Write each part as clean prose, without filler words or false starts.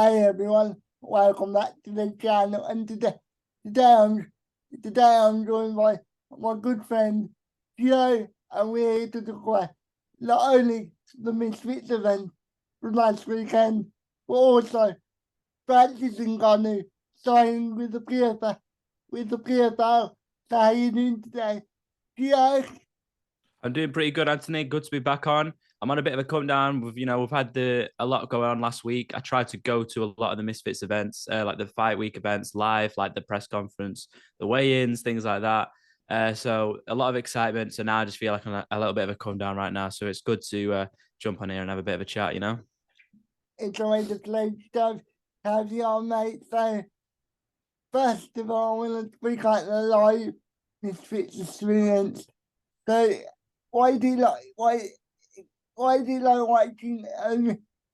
Hi everyone, welcome back to the channel. And today I'm joined by my good friend Gio, and we're here to talk about not only the Misfits event from last weekend, but also Francis Ngannou signing with the PFL. So how are you doing today, Gio? I'm doing pretty good, Anthony. Good to be back on. I'm on a bit of a come down. We've had a lot going on last week. I tried to go to a lot of the Misfits events, like the fight week events live, like the press conference, the weigh-ins, things like that. So a lot of excitement. So now I just feel like I'm a little bit of a come down right now. So it's good to jump on here and have a bit of a chat. It's always a pleasure to have you on, mate. So first of all, I want to speak out the live Misfits experience. So why do you like watching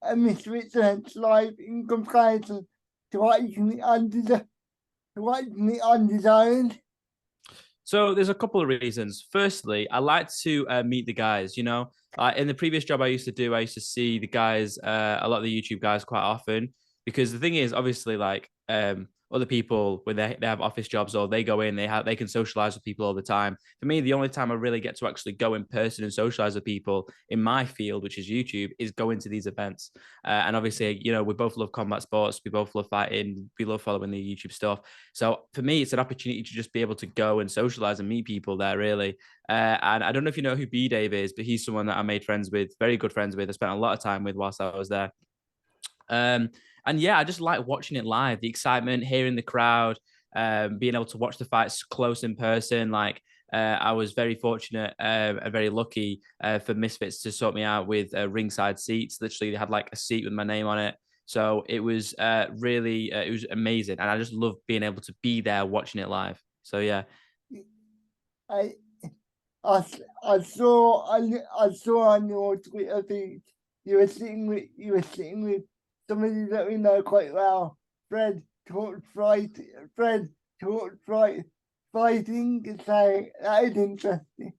a Misfits event live in comparison to watching it on the zone? So there's a couple of reasons. Firstly, I like to meet the guys. In the previous job I used to do, I used to see the guys, a lot of the YouTube guys, quite often. Because the thing is, obviously, like other people when they have office jobs or they go in, they can socialize with people all the time. For me, the only time I really get to actually go in person and socialize with people in my field, which is YouTube, is going to these events. And obviously, we both love combat sports, we both love fighting, we love following the YouTube stuff. So for me, it's an opportunity to just be able to go and socialize and meet people there, really. And I don't know if you know who B Dave is, but he's someone that I made friends with, very good friends with. I spent a lot of time with whilst I was there. And yeah, I just like watching it live, the excitement, hearing the crowd, being able to watch the fights close in person. Like I was very fortunate and very lucky for Misfits to sort me out with ringside seats. Literally, they had like a seat with my name on it. So it was really, it was amazing. And I just love being able to be there watching it live. So yeah. I I saw on your Twitter feed you were sitting with somebody that we know quite well. Fred talked fight Fred talked fighting. So that is interesting.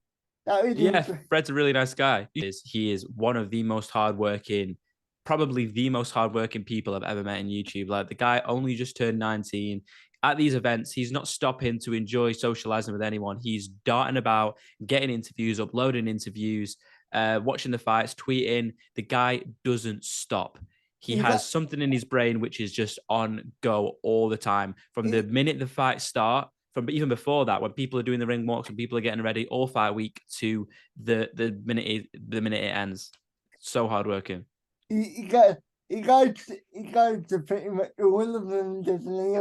That is Yeah, interesting. Fred's a really nice guy. He is one of the most hardworking, probably the most hardworking people I've ever met in YouTube. Like the guy only just turned 19. At these events, he's not stopping to enjoy socializing with anyone. He's darting about, getting interviews, uploading interviews, watching the fights, tweeting. The guy doesn't stop. He Is has that something in his brain which is just on go all the time. From the is, minute the fights start, from even before that, when people are doing the ring walks, when people are getting ready, all fight week to the minute it ends. So hardworking. he goes to pretty much all of them, doesn't he?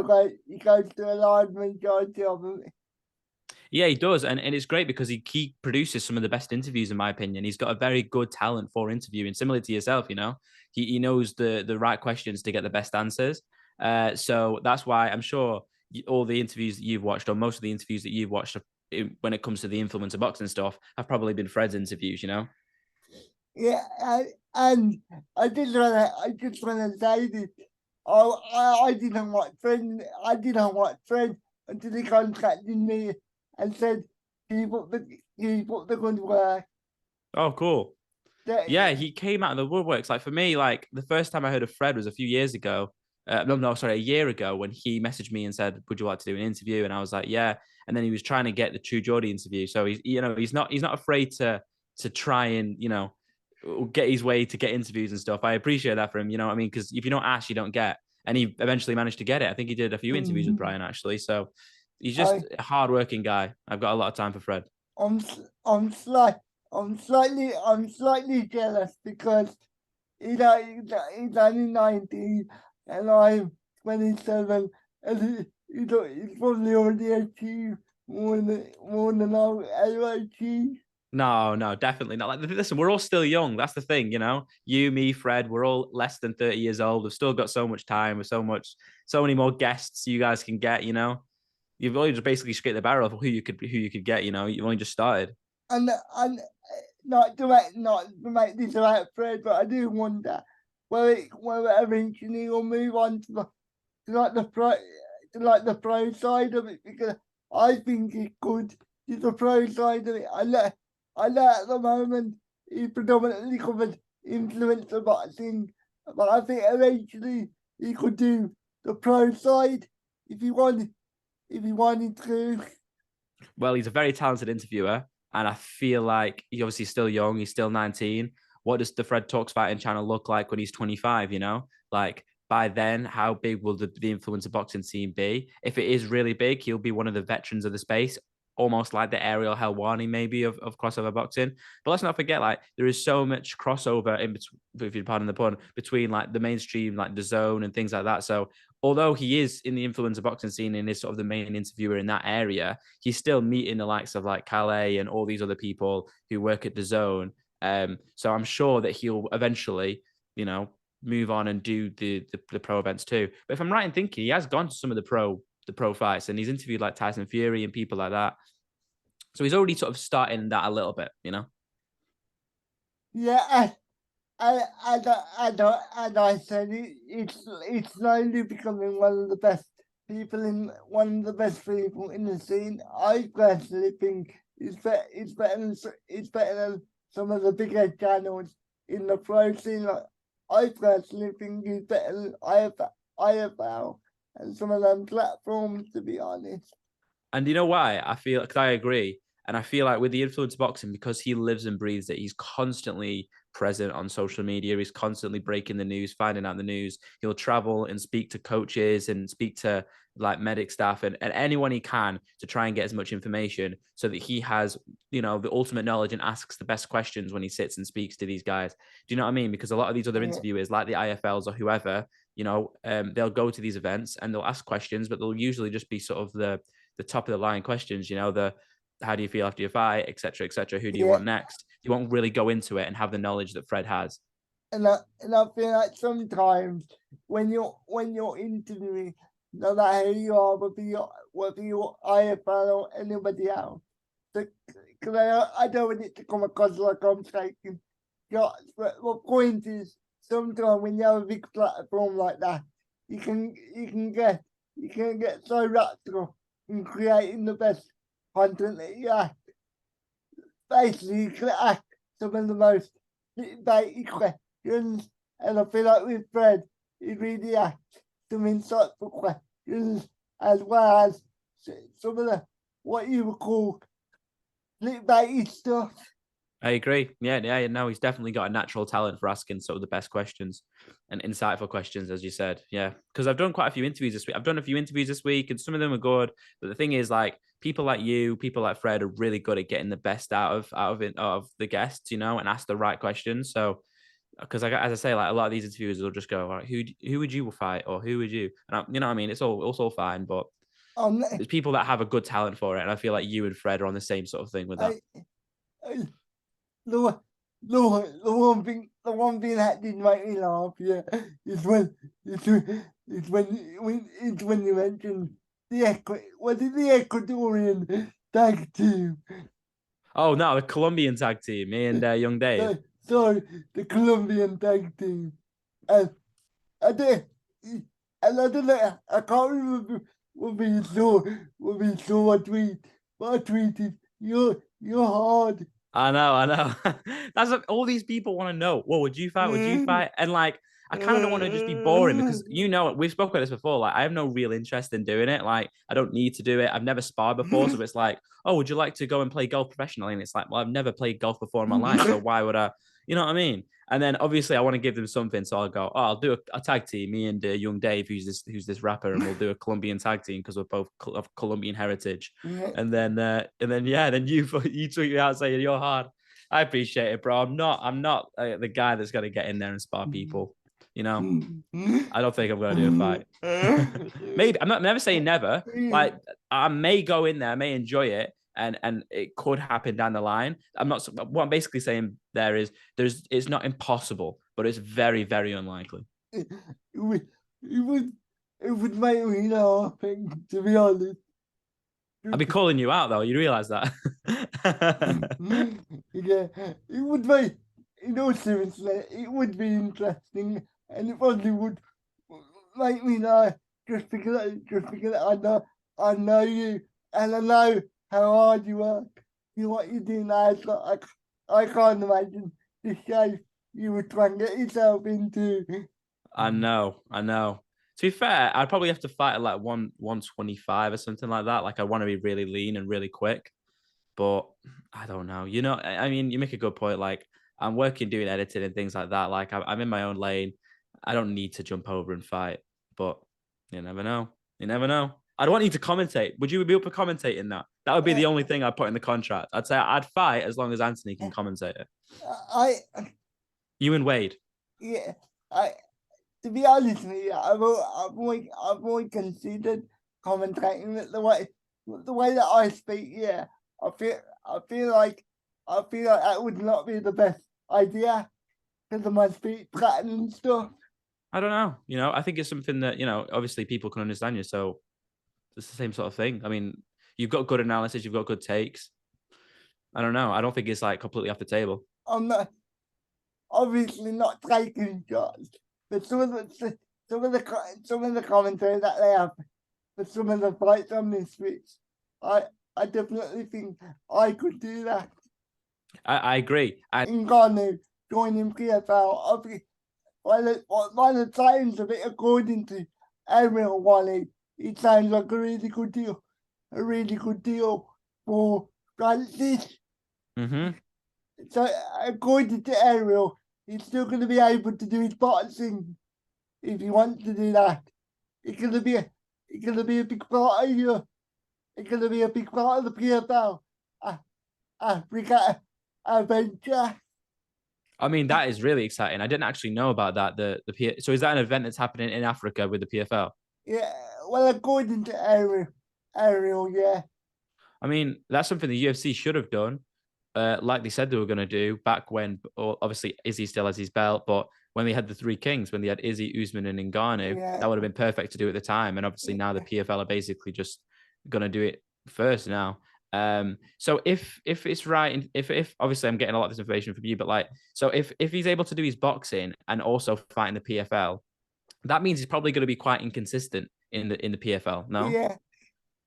He goes to a large majority of them. Yeah, he does, and it's great because he produces some of the best interviews in my opinion. He's got a very good talent for interviewing, similar to yourself. He knows the right questions to get the best answers. So that's why I'm sure all the interviews that you've watched, or most of the interviews that you've watched, when it comes to the influencer boxing stuff, have probably been Fred's interviews. Yeah, and I just wanna say this. I didn't watch Fred until he contacted me and said he put the good work. Oh, cool. That, Yeah, he came out of the woodworks. Like for me, like the first time I heard of Fred was a few years ago. No, sorry, a year ago when he messaged me and said, "Would you like to do an interview?" And I was like, "Yeah." And then he was trying to get the True Geordie interview. So he's not afraid to try and get his way to get interviews and stuff. I appreciate that for him. You know what I mean? Because if you don't ask, you don't get. And he eventually managed to get it. I think he did a few interviews with Brian actually. So he's just I a hardworking guy. I've got a lot of time for Fred. I'm I'm slight I'm slightly jealous because he's only 19 and I'm 27, and he's probably already achieved more than I've ever achieved. No, no, definitely not. Like, listen, we're all still young. That's the thing, You, me, Fred, we're all less than 30 years old. We've still got so much time with so many more guests you guys can get. You've only just basically scraped the barrel of who you could get. You've only just started. And not to make this about Fred, but I do wonder whether eventually he'll move on to like the pro side of it, because I think he could do the pro side of it. I know at the moment he predominantly covered influencer boxing, but I think eventually he could do the pro side if he wanted to. Well, he's a very talented interviewer, and I feel like he's obviously still young. He's still 19. What does the Fred Talks Fighting channel look like when he's 25? You know, like by then, how big will the influencer boxing scene be? If it is really big, he'll be one of the veterans of the space, almost like the Ariel Helwani maybe of crossover boxing. But let's not forget, like there is so much crossover in between, if you pardon the pun, between like the mainstream, like the Zone and things like that. So although he is in the influencer boxing scene and is sort of the main interviewer in that area, he's still meeting the likes of like Calais and all these other people who work at the Zone. So I'm sure that he'll eventually, move on and do the pro events too. But if I'm right in thinking, he has gone to some of the pro fights and he's interviewed like Tyson Fury and people like that. So he's already sort of starting that a little bit, Yeah, and I said it's slowly becoming one of the best one of the best people in the scene. I personally think it's better than some of the bigger channels in the pro scene. Like, I personally think he's better than IFL and some of them platforms, to be honest. And you know why? Because I agree. And I feel like with the influence boxing, because he lives and breathes it, he's constantly present on social media. He's constantly breaking the news, finding out the news. He'll travel and speak to coaches and speak to like medic staff and anyone he can to try and get as much information so that he has, the ultimate knowledge and asks the best questions when he sits and speaks to these guys. Do you know what I mean? Because a lot of these other interviewers, like the IFLs or whoever, they'll go to these events and they'll ask questions, but they'll usually just be sort of the top of the line questions, the how do you feel after your fight, etc., etc. Who do you want next? You won't really go into it and have the knowledge that Fred has. And I feel like sometimes when you're interviewing, no matter who you are, whether you're IFL or anybody else, because I don't want it to come across like I'm taking shots. But the point is, sometimes when you have a big platform like that, you can get so wrapped up in creating the best content that you have. Basically, you can ask some of the most clickbaity questions, and I feel like with Fred, he really asked some insightful questions as well as some of the what you would call clickbaity stuff. I agree. Yeah. No, he's definitely got a natural talent for asking sort of the best questions and insightful questions, as you said. Yeah, because I've done quite a few interviews this week. I've done a few interviews this week, and some of them are good. But the thing is, like people like you, people like Fred, are really good at getting the best out of the guests, and ask the right questions. So, because as I say, like a lot of these interviewers will just go, all right, who would you fight, or who would you? And you know what I mean? It's all fine, but there's people that have a good talent for it, and I feel like you and Fred are on the same sort of thing with that. The one thing that did make me laugh, yeah, is when you mentioned the Ecuadorian tag team. Oh no, the Colombian tag team, me and Young Dave. Sorry, the Colombian tag team, and I did, and I don't know, I can't remember what we saw a tweet, but I tweeted, you're hard. I know. That's what all these people want to know. Well, would you fight? Would you fight? And like, I kind of don't want to just be boring because we've spoken about this before. Like, I have no real interest in doing it. Like, I don't need to do it. I've never sparred before, so it's like, oh, would you like to go and play golf professionally? And it's like, well, I've never played golf before in my life, so why would I? You know what I mean? And then obviously I want to give them something, so I'll go, oh, I'll do a tag team, me and Young Dave, who's this rapper, and we'll do a Colombian tag team because we're both of Colombian heritage. And then you tweet me out saying you're hard. I appreciate it, bro. I'm not the guy that's gonna get in there and spar people. I don't think I'm gonna do a fight. Maybe I'm never saying never. Like I may go in there, I may enjoy it, and it could happen down the line. What I'm basically saying there is it's not impossible, but it's very, very unlikely. It would make me laughing, to be honest. I'll be calling you out though. You realize that? Yeah, it would be. Seriously, it would be interesting, and it probably would make me laugh just because I know you, and I know how hard you work. What you do now, so I can't imagine the shape you would try and get yourself into. I know. To be fair, I'd probably have to fight at like 125 or something like that. Like I want to be really lean and really quick. But I don't know. I mean, you make a good point. Like I'm working doing editing and things like that. Like I'm in my own lane. I don't need to jump over and fight. But you never know. You never know. I'd want you to commentate. Would you be up for commentating that? That would be Uh, the only thing I'd put in the contract. I'd say I'd fight as long as Anthony can commentate it. I You and Wade. yeah, I to be honest with you, I've always considered commentating that the way that I speak. Yeah, I feel I feel like I feel like that would not be the best idea because of my speech pattern and stuff. I don't know. I think it's something that, obviously people can understand you. So it's the same sort of thing. I mean, you've got good analysis, you've got good takes. I don't know. I don't think it's like completely off the table. I'm not obviously not taking shots, but some of the commentary that they have for some of the fights on Misfits, I definitely think I could do that. I agree. Ngannou joining PFL, by the sounds of it, according to Ariel Wally, it sounds like a really good deal for Francis. Mm-hmm. So according to Ariel, he's still going to be able to do his boxing if he wants to do that. It's going to be a big part of you. It's going to be a big part of the PFL Africa adventure. I mean, that is really exciting. I didn't actually know about that. So is that an event that's happening in Africa with the PFL? Yeah, well, according to Ariel, yeah. I mean, that's something the UFC should have done, like they said they were going to do back when, obviously, Izzy still has his belt, but when they had the three kings, when they had Izzy, Usman, and Ngannou, Yeah. that would have been perfect to do at the time. And obviously now the PFL are basically just going to do it first now. So if it's right, and if obviously I'm getting a lot of this information from you, but like, so if he's able to do his boxing and also fight in the PFL, that means he's probably going to be quite inconsistent in the PFL. No. Yeah,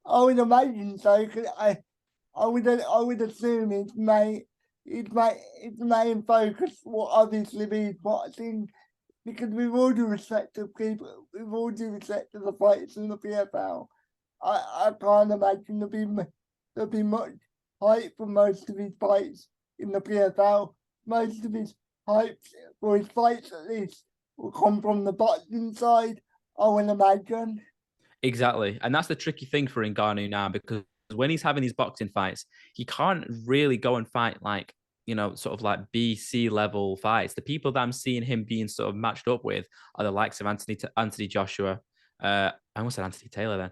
I would imagine so. Cause I would assume its main focus will obviously be boxing, because with all due respect to people, with all due respect to the fighters in the PFL, I can't imagine there'll be much hype for most of his fights in the PFL. Most of his hype for his fights, at least, will come from the boxing side, I would imagine. Exactly. And that's the tricky thing for Ngannou now, because when he's having these boxing fights, he can't really go and fight like, sort of like BC level fights. The people that I'm seeing him being sort of matched up with are the likes of Anthony Joshua. I almost said Anthony Taylor then.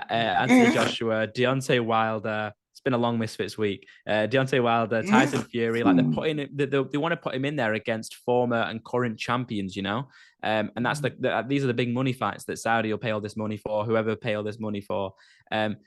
Anthony Joshua, Deontay Wilder. It's been a long Misfits week. Deontay Wilder, Tyson Fury. Like they want to put him in there against former and current champions, and that's these are the big money fights that Saudi will pay all this money for, whoever pay all this money for.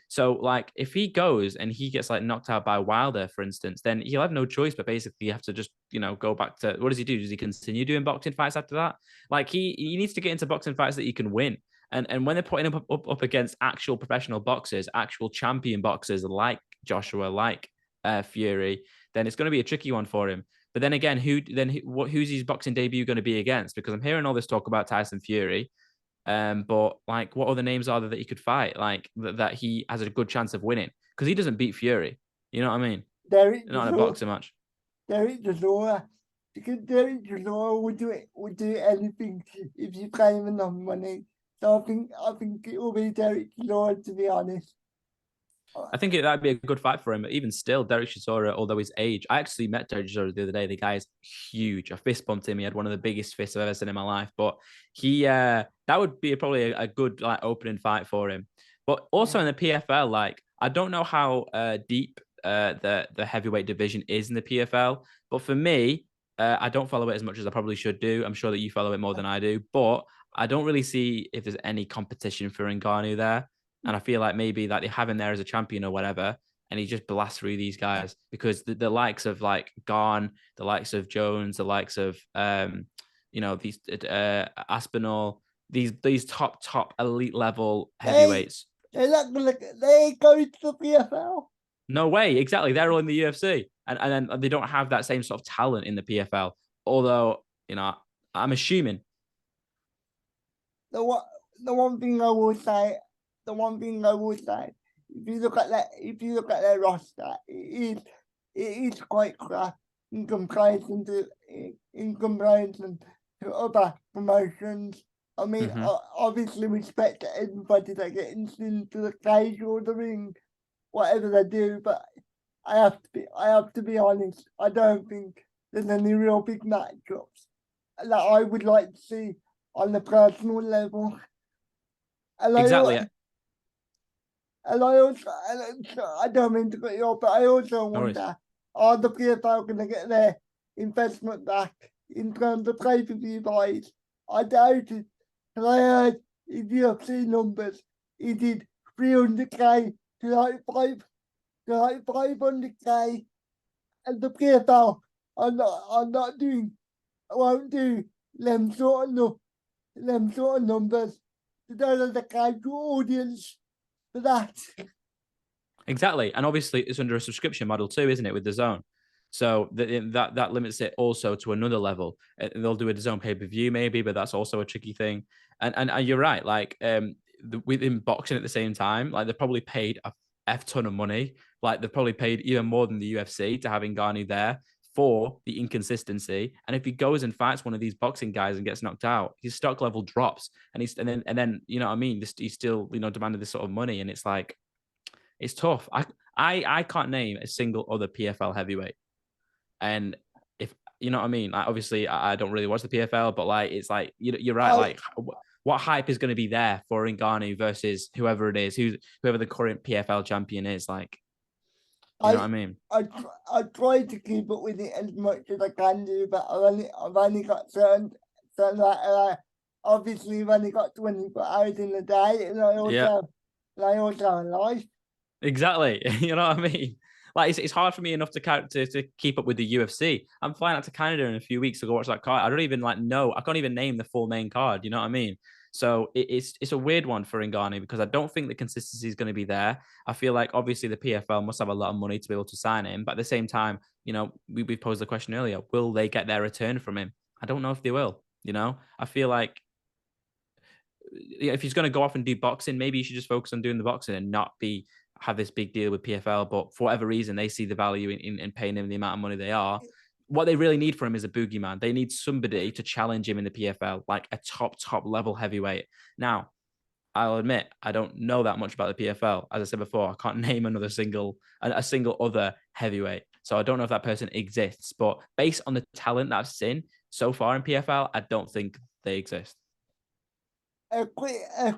So like if he goes and he gets like knocked out by Wilder, for instance, then he'll have no choice but basically have to just go back to, what does he do? Does he continue doing boxing fights after that? Like he needs to get into boxing fights that he can win. And when they're putting him up against actual professional boxers, actual champion boxers like Joshua, like Fury, then it's going to be a tricky one for him. But then again, who's his boxing debut going to be against? Because I'm hearing all this talk about Tyson Fury, but like, what other names are there that he could fight? Like that he has a good chance of winning, because he doesn't beat Fury. You know what I mean? Not in a boxing match. Derek Chisora, because Derek Chisora would do anything if you pay him enough money. So I think it will be Derek Chisora, to be honest. I think that'd be a good fight for him. But even still, Derek Chisora, although his age, I actually met Derek Chisora the other day. The guy is huge. I fist bumped him. He had one of the biggest fists I've ever seen in my life. But that would be probably a good like opening fight for him. But also in the PFL, like I don't know how deep the heavyweight division is in the PFL. But for me, I don't follow it as much as I probably should do. I'm sure that you follow it more than I do. But I don't really see if there's any competition for Ngannou there. And I feel like maybe like they have him there as a champion or whatever, and he just blasts through these guys, because the likes of like Garn, the likes of Jones, the likes of these Aspinall, these top elite level heavyweights. They go to the PFL. No way, exactly. They're all in the UFC, and then they don't have that same sort of talent in the PFL. Although I'm assuming. So the one thing I will say, if you look at their roster, it is quite crap in comparison to other promotions. I mean, Mm-hmm. obviously respect to everybody that gets into the cage or the ring, whatever they do, but I have to be honest. I don't think there's any real big matchups that I would like to see on the personal level. And Exactly. I don't mean to cut you off, but I also No worries. wonder, are the PFL going to get their investment back in terms of pay-per-view buys? I doubt it. And I heard in UFC numbers, he did 300k to like 500k, and the PFL are not doing, won't do them sort of numbers. They don't have the casual audience for that. Exactly. And obviously it's under a subscription model too, isn't it, with the zone? So that limits it also to another level. They'll do a zone pay-per-view maybe, but that's also a tricky thing. And you're right, like within boxing at the same time, like they've probably paid a F ton of money. Like they've probably paid even more than the UFC to have Ngannou there for the inconsistency. And if he goes and fights one of these boxing guys and gets knocked out, his stock level drops. And then you know what I mean? He's still, demanding this sort of money. And it's like it's tough. I can't name a single other PFL heavyweight. And if you know what I mean, like obviously I don't really watch the PFL, but like it's like you're right. I Like what hype is going to be there for Ngannou versus whoever it is, whoever the current PFL champion is? Like, you know what I I mean? I try to keep up with it as much as I can do, but I've only got certain obviously I've only got 24 hours in the day, Yeah, and I also have a life. exactly. You know what I mean? Like it's hard for me enough to keep up with the UFC. I'm flying out to Canada in a few weeks to go watch that card. I don't even like know. I can't even name the full main card. You know what I mean? So it's a weird one for Ngannou because I don't think the consistency is going to be there. I feel like obviously the PFL must have a lot of money to be able to sign him, but at the same time, we posed the question earlier: will they get their return from him? I don't know if they will. I feel like if he's going to go off and do boxing, maybe he should just focus on doing the boxing and not have this big deal with PFL. But for whatever reason, they see the value in paying him the amount of money they are. What they really need for him is a boogeyman. They need somebody to challenge him in the PFL, like a top level heavyweight. Now, I'll admit I don't know that much about the PFL. As I said before, I can't name a single other heavyweight. So I don't know if that person exists. But based on the talent that I've seen so far in PFL, I don't think they exist. A quick, a,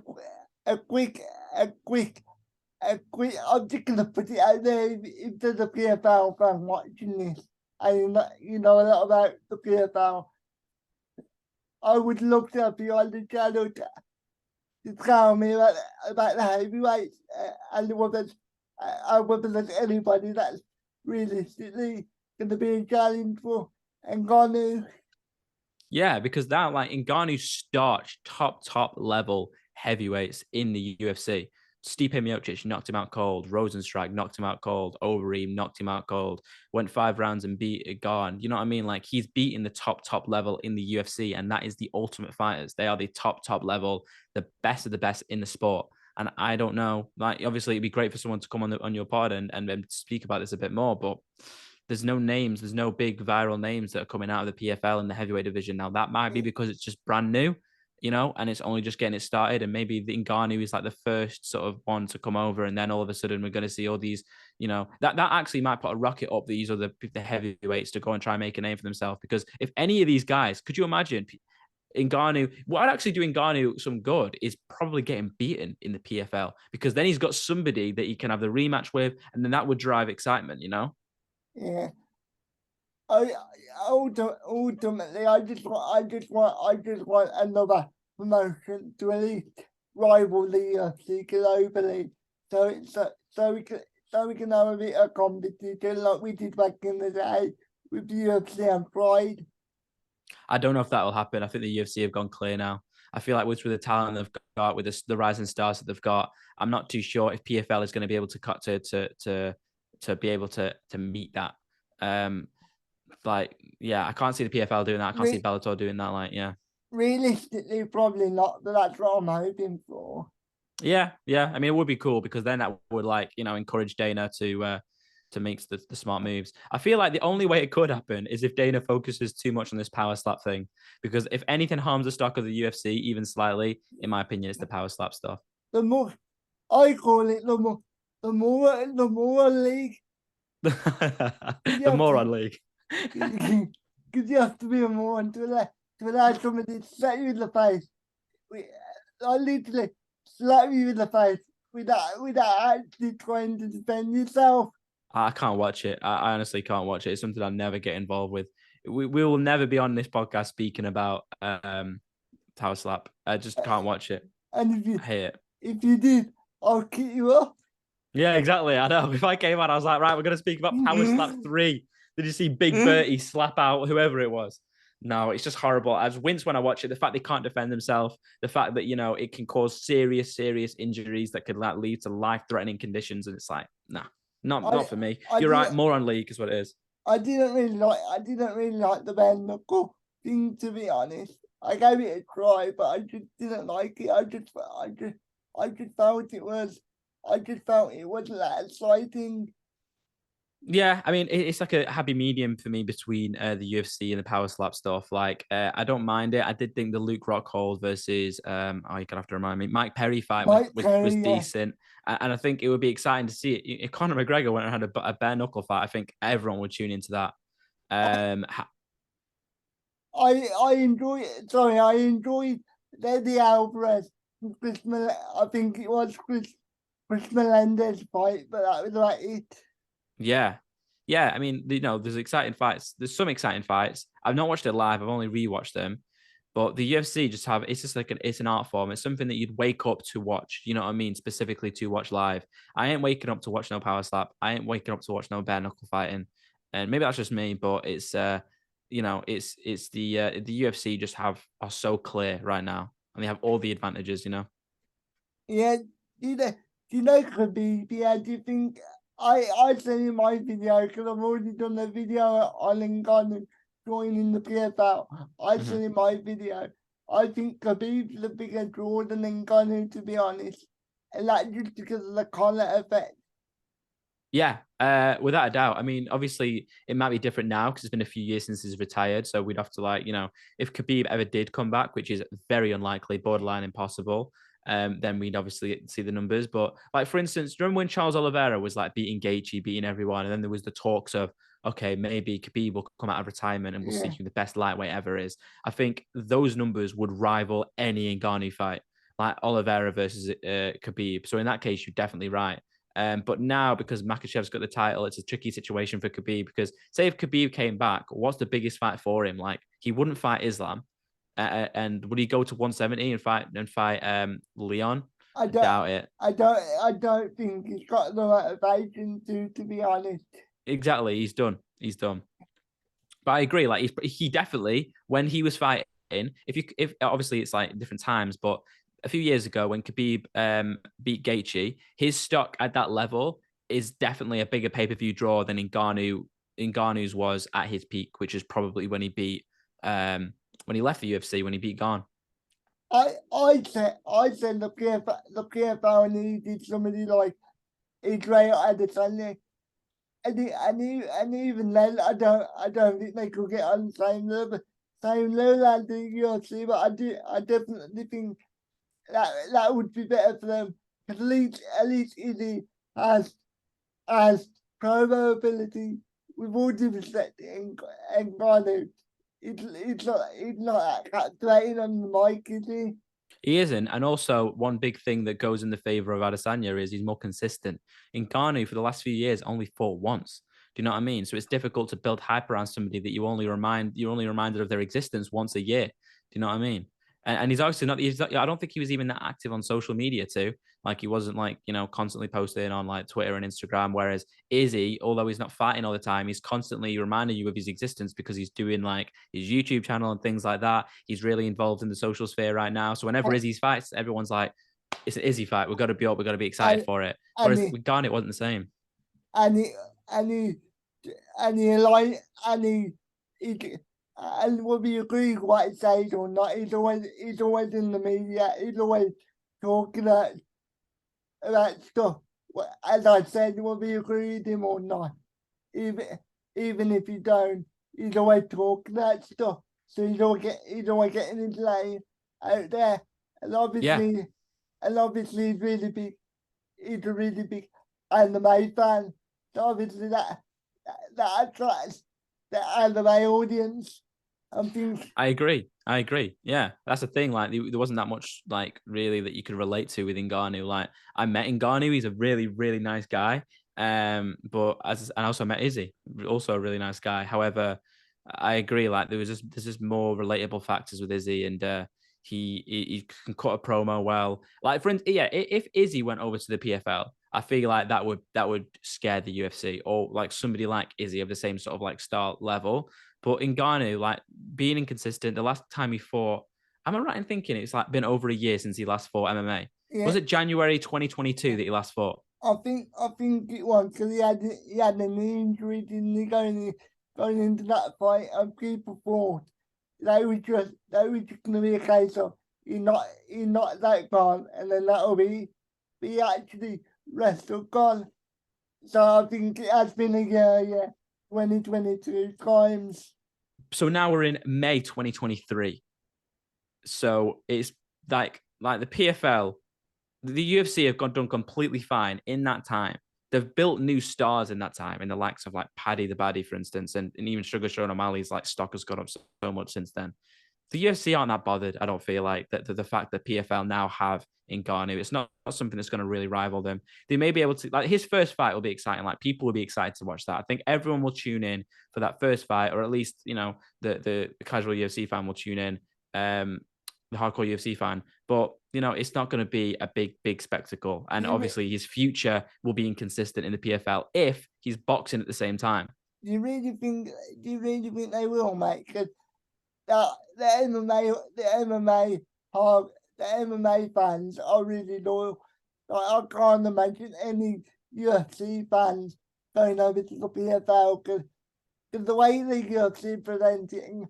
a quick, a quick, a quick. I'm just gonna put it out there. If there's a PFL fan watching this, and you know a lot about the PFL, I would love to have you on the channel to tell me about the heavyweights and whether there's anybody that's realistically going to be a challenge for Ngannou. Yeah, because that like Ngannou starched top level heavyweights in the UFC. Stipe Miocic knocked him out cold. Rosenstrike knocked him out cold. Overeem knocked him out cold. Went 5 rounds and beat Garn. You know what I mean? Like he's beating the top level in the UFC, and that is the ultimate fighters. They are the top level, the best of the best in the sport. And I don't know, like obviously it'd be great for someone to come on your pod and speak about this a bit more, but there's no names, there's no big viral names that are coming out of the PFL in the heavyweight division. Now that might be because it's just brand new, and it's only just getting it started. And maybe the Ngannou is like the first sort of one to come over, and then all of a sudden we're going to see all these, that actually might put a rocket up these other the heavyweights to go and try and make a name for themselves. Because if any of these guys, could you imagine? Ngannou, what I'd actually do Ngannou some good is probably getting beaten in the PFL because then he's got somebody that he can have the rematch with, and then that would drive excitement. Yeah. I ultimately, I just want another promotion to at least rival the UFC globally, so we can have a bit of competition like we did back in the day with the UFC and Pride. I don't know if that will happen. I think the UFC have gone clear now. I feel like with the talent they've got, with the rising stars that they've got, I'm not too sure if PFL is going to be able to cut to be able to meet that. Yeah, I can't see the PFL doing that. I can't see Re- Bellator doing that. Like, yeah. realistically, probably not, but that's what I'm hoping for. Yeah. I mean, it would be cool because then that would encourage Dana to make the smart moves. I feel like the only way it could happen is if Dana focuses too much on this power slap thing. Because if anything harms the stock of the UFC even slightly, in my opinion, it's the power slap stuff. The more I call it, the more league. The moron league. Because you have to be a moron to allow somebody to slap you in the face. I literally slap you in the face without actually trying to defend yourself. I can't watch it. I honestly can't watch it. It's something I'll never get involved with. We will never be on this podcast speaking about power slap. I just can't watch it. And I hate it. if you did, I'll kick you off. Yeah, exactly. I know. If I came on, I was like, right, we're going to speak about Power Slap 3. Did you see Big Bertie slap out whoever it was? No, it's just horrible. I just wince when I watch it. The fact they can't defend themselves, the fact that, it can cause serious injuries that could lead to life-threatening conditions. And it's like, nah, not for me. You're right. Moron league is what it is. I didn't really like the bare knuckle thing, to be honest. I gave it a try, but I just didn't like it. I just felt it was that exciting. Yeah, I mean, it's like a happy medium for me between the UFC and the power slap stuff. Like, I don't mind it. I did think the Luke Rockhold versus you're gonna have to remind me, Mike Perry fight was decent, and I think it would be exciting to see it. If Conor McGregor went and had a bare knuckle fight, I think everyone would tune into that. I enjoy it. Sorry, I enjoyed the Alvarez. I think it was Chris Melendez fight, but that was like it. Yeah. I mean, there's exciting fights. There's some exciting fights. I've not watched it live. I've only rewatched them. But the UFC it's just like it's an art form. It's something that you'd wake up to watch. You know what I mean? Specifically to watch live. I ain't waking up to watch no power slap. I ain't waking up to watch no bare knuckle fighting. And maybe that's just me, but it's it's the UFC just are so clear right now, and they have all the advantages. Yeah, you know, Khabib. Yeah, do you think I sent you my video because I've already done a video on Ngannou joining the PFL. I sent you my video. I think Khabib's the bigger draw than Ngannou, to be honest, and that just because of the collar effect. Yeah, without a doubt. I mean, obviously, it might be different now because it's been a few years since he's retired. So we'd have to if Khabib ever did come back, which is very unlikely, borderline impossible, then we'd obviously see the numbers. But like, for instance, do you remember when Charles Oliveira was like beating Gaethje, beating everyone, and then there was the talks of, okay, maybe Khabib will come out of retirement and we'll see who the best lightweight ever is. I think those numbers would rival any Ngannou fight, like Oliveira versus Khabib. So in that case, you're definitely right. But now, because Makhachev's got the title, it's a tricky situation for Khabib. Because say if Khabib came back, what's the biggest fight for him? Like, he wouldn't fight Islam, and would he go to 170 and fight Leon? I doubt it. I don't think he's got the motivation to be honest. Exactly, he's done. But I agree. Like, he definitely, when he was fighting, if obviously it's like different times, but a few years ago when Khabib beat Gaethje, his stock at that level is definitely a bigger pay-per-view draw than Ngannou's was at his peak, which is probably when he beat when he left the UFC, when he beat Gane. I said the PFL needed somebody like Israel Adesanya, and even then I don't think they could get on the same level as the UFC, but I definitely think that would be better for them. At least Izzy has promo ability, with all due respect and Ngannou. It's not that captivating on the mic, is he? He isn't. And also, one big thing that goes in the favor of Adesanya is he's more consistent. Ngannou, for the last few years, only fought once. Do you know what I mean? So it's difficult to build hype around somebody that you're only reminded of their existence once a year. Do you know what I mean? And he's obviously not. I don't think he was even that active on social media too. Like, he wasn't constantly posting on like Twitter and Instagram. Whereas Izzy, although he's not fighting all the time, he's constantly reminding you of his existence because he's doing like his YouTube channel and things like that. He's really involved in the social sphere right now. So whenever Izzy fights, everyone's like, it's an Izzy fight. We've got to be up. We've got to be excited for it. Whereas with Gane, it wasn't the same. And he and whether you agree with what he says or not, he's always in the media. He's always talking about stuff. As I said, whether you agree with him or not, even even if you don't, he's always talking about stuff. So he's always getting his name out there, and Yeah, obviously he's really big. He's a really big anime fan. So obviously that attracts the anime audience and things. I agree. I agree. Yeah, that's the thing. Like, there wasn't that much like really that you could relate to with Ngannou. Like, I met Ngannou. He's a really, really nice guy. But and I also met Izzy, also a really nice guy. However, I agree. Like, there's just more relatable factors with Izzy, and he can cut a promo well. Like, for instance, yeah, if Izzy went over to the PFL, I feel like that would scare the UFC, or like somebody like Izzy of the same sort of like star level. But Ngannou, like, being inconsistent, the last time he fought, am I right in thinking it's like been over a year since he last fought MMA? Yeah, Was it January 2022 that he last fought? I think it was because he had an injury, didn't he, going into that fight, and people thought that was just gonna be a case of he not that gone, and then that'll be actually wrestled gone. So I think it has been a year, yeah, 2022 times. So now we're in May 2023. So it's like the PFL, the UFC have done completely fine in that time. They've built new stars in that time, in the likes of like Paddy the Baddy, for instance, and even Sugar Sean O'Malley's like stock has gone up so much since then. The UFC aren't that bothered. I don't feel like that the fact that PFL now have Ngannou, it's not something that's going to really rival them. They may be able to, like, his first fight will be exciting. Like, people will be excited to watch that. I think everyone will tune in for that first fight, or at least the casual UFC fan will tune in. The hardcore UFC fan, but it's not going to be a big spectacle. Do And you, obviously, his future will be inconsistent in the PFL if he's boxing at the same time. do you really think? Do you really think they will, mate? Because the MMA, hard, the MMA fans are really loyal. Like, I can't imagine any UFC fans going over to the PFL because the way the UFC presenting,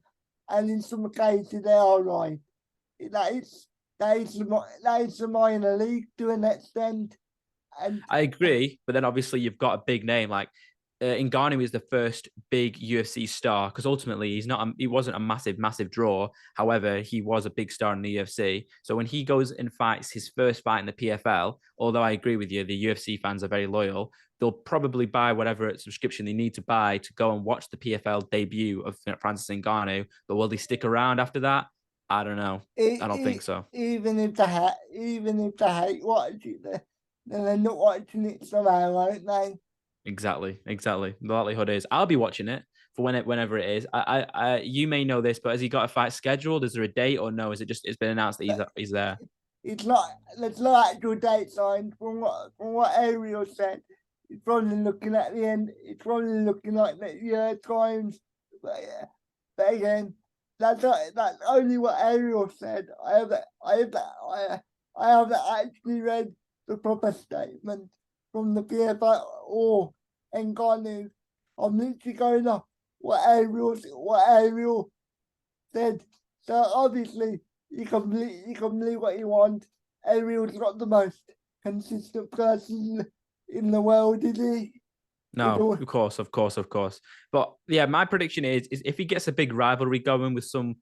and in some cases they are right. That is that is the minor league to an extent, and I agree, but then obviously you've got a big name like Ngannou is the first big UFC star because ultimately he wasn't a massive draw. However, he was a big star in the UFC. So when he goes and fights his first fight in the PFL, although I agree with you, the UFC fans are very loyal. They'll probably buy whatever subscription they need to buy to go and watch the PFL debut of Francis Ngannou. But will they stick around after that? I don't know. I don't think so. even if they hate watching it, then they're not watching it somehow, won't they? Exactly. The likelihood is I'll be watching it for whenever it is. You may know this, but has he got a fight scheduled? Is there a date or no? Is it just it's been announced that he's there? It's not there's no actual date signed from what Ariel said. It's probably looking at the end. It's probably looking like the year times, but yeah. But again, that's only what Ariel said. I haven't actually read the proper statement from the PFL or Ngannou. I'm literally going off what Ariel said. So obviously you can believe what you want. Ariel's not the most consistent person in the world, is he? No, of course. But yeah, my prediction is if he gets a big rivalry going with some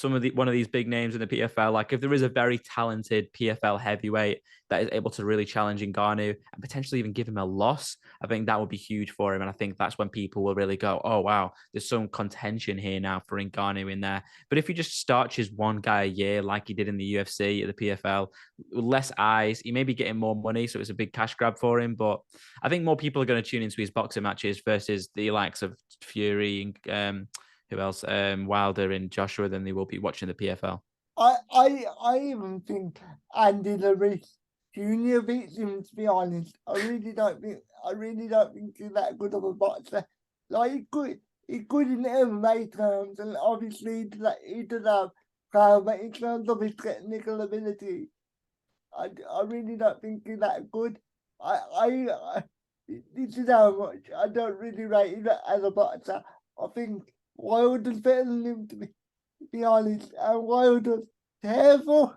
of the one of these big names in the PFL, like if there is a very talented PFL heavyweight that is able to really challenge Ngannou and potentially even give him a loss, I think that would be huge for him. And I think that's when people will really go, oh wow, there's some contention here now for Ngannou in there. But if he just starches one guy a year like he did in the UFC at the PFL, with less eyes, he may be getting more money, so it's a big cash grab for him. But I think more people are going to tune into his boxing matches versus the likes of Fury and who else, Wilder and Joshua than they will be watching the PFL. I even think Andy Larice Jr. beats him. To be honest, I really don't think he's that good of a boxer. Like he could in MMA terms, and obviously he does have power, but in terms of his technical ability, I really don't think he's that good. I this is how much I don't really rate him as a boxer. I think Wilder's better than him, to be honest. And Wilder's terrible.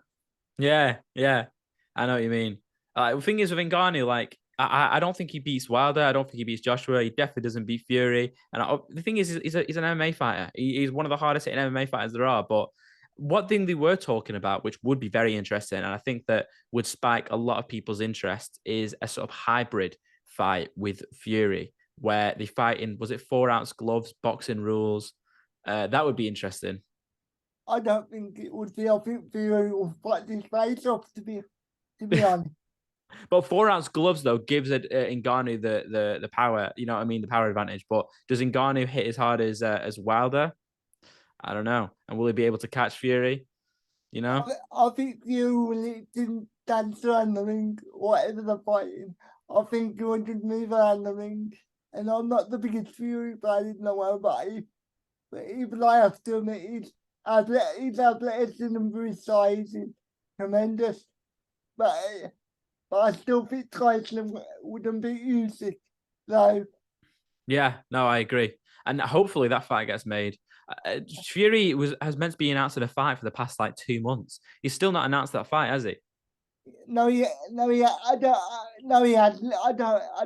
Yeah, yeah. I know what you mean. The thing is with Ngannou, like I don't think he beats Wilder. I don't think he beats Joshua. He definitely doesn't beat Fury. And the thing is, he's an MMA fighter. He's one of the hardest hitting MMA fighters there are. But one thing they were talking about, which would be very interesting, and I think that would spike a lot of people's interest, is a sort of hybrid fight with Fury, where they fight in, was it 4 ounce gloves, boxing rules? That would be interesting. I don't think it would be. I think Fury will fight his face off, to be honest. But 4 ounce gloves though gives it Ngannou the power. You know what I mean, the power advantage. But does Ngannou hit as hard as Wilder? I don't know. And will he be able to catch Fury? You know? I think Fury will didn't dance around the ring, whatever they're fighting. I think he will just move around the ring. And I'm not the biggest Fury fan in the world, but even I have to admit his athleticism for his size is tremendous. But I still think Tyson wouldn't beat Usyk. So Yeah. No, I agree. And hopefully that fight gets made. Fury has meant to be announcing a fight for the past like 2 months. He's still not announced that fight, has he? I don't, no, he hasn't. I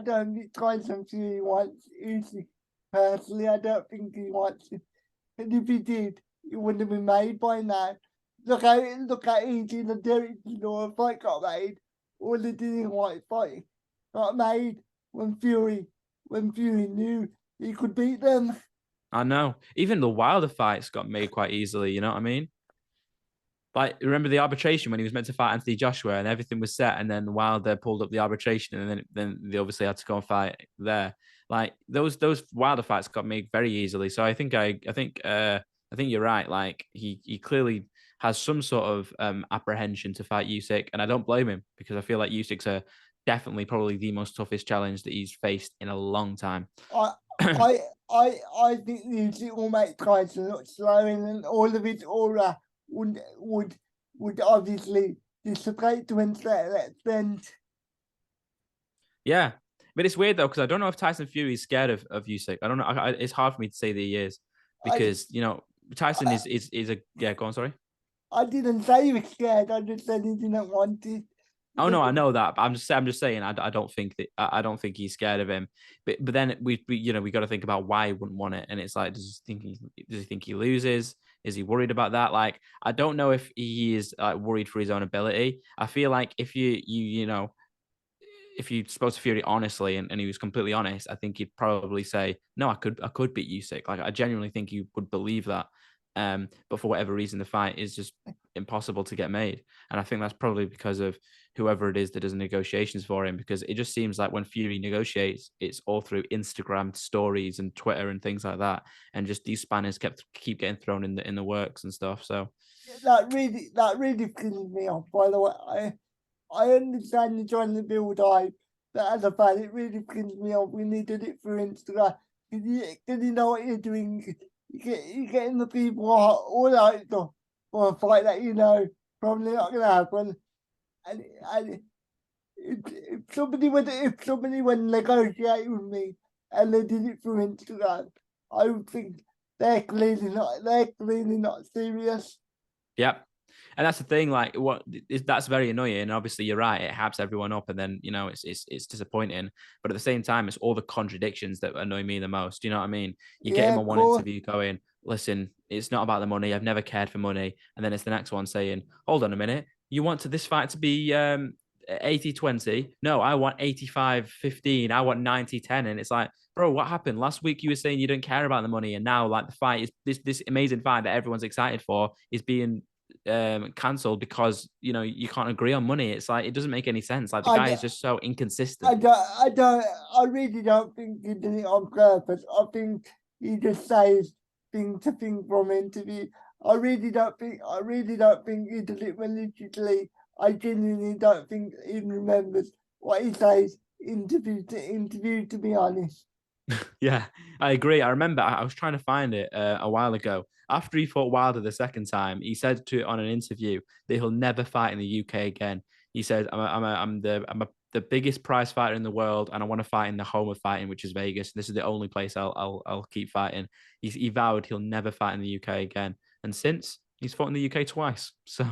don't think Tyson Fury wants Usyk. Personally, I don't think he wants it. And if he did, it wouldn't have been made by now. Look how easy the Derek Chisora fight got made. All the Dillian White fight got made when Fury knew he could beat them. I know. Even the Wilder fights got made quite easily. You know what I mean? Like, remember the arbitration when he was meant to fight Anthony Joshua and everything was set, and then Wilder pulled up the arbitration, and then they obviously had to go and fight there. Like those Wilder fights got made very easily. So I think you're right. Like he clearly has some sort of apprehension to fight Usyk, and I don't blame him because I feel like Usyk's definitely probably the most toughest challenge that he's faced in a long time. I I I think Usyk will make Tyson look slow, and all of his aura would obviously dissipate to an extent. Yeah, but it's weird though because I don't know if Tyson Fury is scared of Usyk. I don't know. It's hard for me to say that he is I because Tyson is a yeah. Go on, sorry. I didn't say he was scared. I just said he didn't want it. Oh no, I know that. But I'm just saying. I don't think that I don't think he's scared of him. But then we got to think about why he wouldn't want it. And it's like, does he think he loses? Is he worried about that? Like, I don't know if he is like worried for his own ability. I feel like if if you spoke to Fury honestly and he was completely honest, I think he'd probably say, no, I could beat Usyk. Like I genuinely think he would believe that. But for whatever reason, the fight is just impossible to get made. And I think that's probably because of whoever it is that does negotiations for him, because it just seems like when Fury negotiates, it's all through Instagram stories and Twitter and things like that. And just these spanners keep getting thrown in the works and stuff. So that really pisses me off. By the way, I understand you're trying to build hype, but as a fan, it really pisses me off. We needed it through Instagram. Cause you know what you're doing. You're getting the people all out for a fight that you know probably not gonna happen. And if somebody would negotiate with me and they did it through Instagram, I would think they're clearly not serious. yeah. And that's the thing, like that's very annoying. And obviously, you're right; it hypes everyone up, and then it's disappointing. But at the same time, it's all the contradictions that annoy me the most. You know what I mean? You get Yeah, him of on one course. interview going, "Listen, it's not about the money. I've never cared for money," and then it's the next one saying, "Hold on a minute, you want this fight to be 80-20? No, I want 85-15. I want 90-10." And it's like, bro, what happened last week? You were saying you don't care about the money, and now like the fight is this amazing fight that everyone's excited for is being cancelled because you can't agree on money. It's like it doesn't make any sense. Like the I, guy d- is just so inconsistent. I really don't think he did it on purpose. I think he just says thing to thing from interview. I really don't think he did it maliciously. I genuinely don't think he remembers what he says interview, to be honest. Yeah, I agree. I remember I was trying to find it a while ago. After he fought Wilder the second time, he said on an interview that he'll never fight in the UK again. He said, I'm a the biggest prize fighter in the world, and I want to fight in the home of fighting, which is Vegas. This is the only place I'll keep fighting. He vowed he'll never fight in the UK again, and since he's fought in the UK twice. So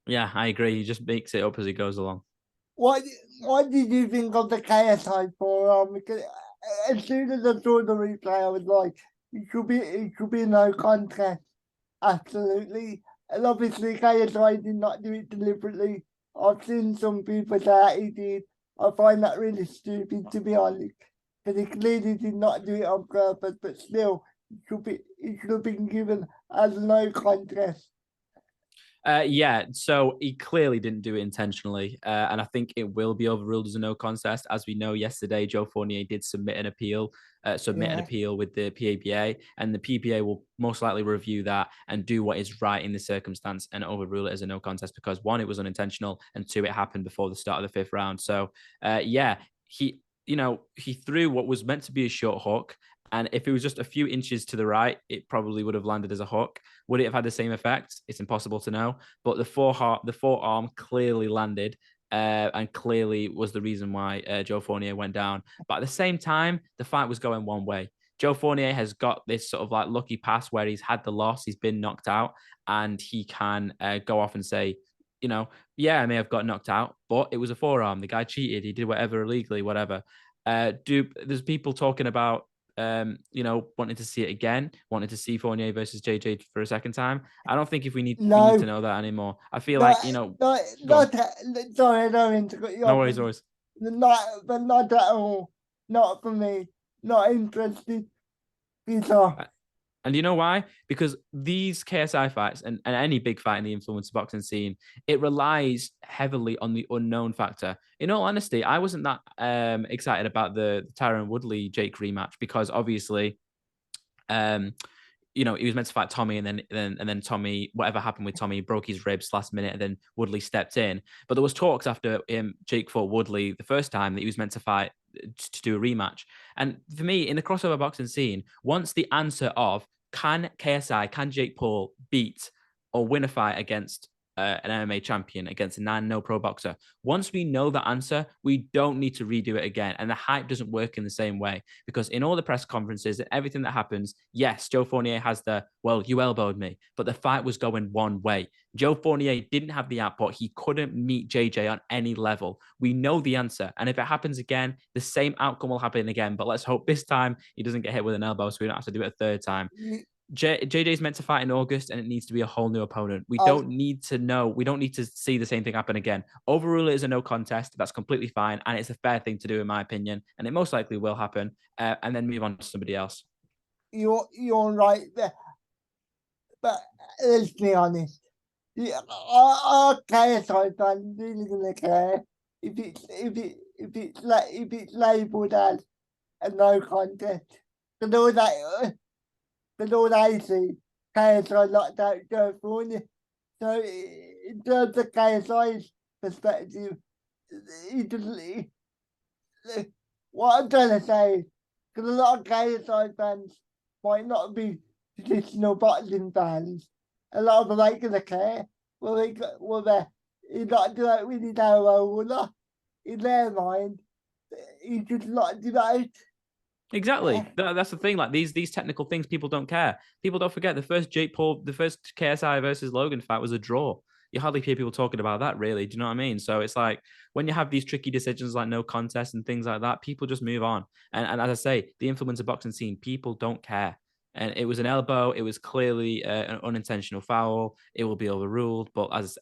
yeah, I agree. He just makes it up as he goes along. What did you think of the KSI forearm? Because as soon as I saw the replay, I was like, it could be no contest. Absolutely. And obviously KSI did not do it deliberately. I've seen some people say he did. I find that really stupid, to be honest. Because he clearly did not do it on purpose, but still it should have been given as no contest. Yeah, so he clearly didn't do it intentionally, and I think it will be overruled as a no contest. As we know, yesterday Joe Fournier did submit an appeal with the PABA, and the PBA will most likely review that and do what is right in the circumstance and overrule it as a no contest because one, it was unintentional, and two, it happened before the start of the fifth round. So, yeah, he threw what was meant to be a short hook. And if it was just a few inches to the right, it probably would have landed as a hook. Would it have had the same effect? It's impossible to know. But the forearm clearly landed and clearly was the reason why Joe Fournier went down. But at the same time, the fight was going one way. Joe Fournier has got this sort of like lucky pass where he's had the loss, he's been knocked out, and he can go off and say, yeah, I may have got knocked out, but it was a forearm. The guy cheated. He did whatever illegally, whatever. There's people talking about wanting to see it again, wanting to see Fournier versus JJ for a second time. I don't think we need to know that anymore. I feel like sorry, I don't mean to cut you no off. worries, always. Not at all. Not for me. Not interested. And you know why? Because these KSI fights and any big fight in the influencer boxing scene, it relies heavily on the unknown factor. In all honesty, I wasn't that excited about the Tyron Woodley Jake rematch because obviously, he was meant to fight Tommy, and then Tommy, whatever happened with Tommy, broke his ribs last minute, and then Woodley stepped in. But there was talks after Jake fought Woodley the first time that he was meant to fight to do a rematch. And for me, in the crossover boxing scene, once the answer of can Jake Paul beat or win a fight against an MMA champion, against a no pro boxer, once we know the answer, we don't need to redo it again. And the hype doesn't work in the same way because in all the press conferences and everything that happens, yes, Joe Fournier has you elbowed me, but the fight was going one way. Joe Fournier didn't have the output. He couldn't meet JJ on any level. We know the answer. And if it happens again, the same outcome will happen again. But let's hope this time he doesn't get hit with an elbow so we don't have to do it a third time. JJ's meant to fight in August and it needs to be a whole new opponent. We don't need to know. We don't need to see the same thing happen again. Overrule it as a no contest. That's completely fine. And it's a fair thing to do, in my opinion. And it most likely will happen. And then move on to somebody else. You're right there. But let's be honest. Our KSI fans really gonna care if it's labelled as a no contest. Because all they see, KSI locked out Joe Fournier. So in terms of KSI's perspective, what I'm trying to say is, because a lot of KSI fans might not be traditional boxing fans, a lot of them ain't gonna care. He's not doing it with his elbow, will not. In their mind, he just locked him out. Exactly. That's the thing. Like these technical things, people don't care. People don't forget the first KSI versus Logan fight was a draw. You hardly hear people talking about that, really. Do you know what I mean? So it's like when you have these tricky decisions like no contest and things like that, people just move on. And as I say, the influencer boxing scene, people don't care. And it was an elbow. It was clearly an unintentional foul. It will be overruled. But as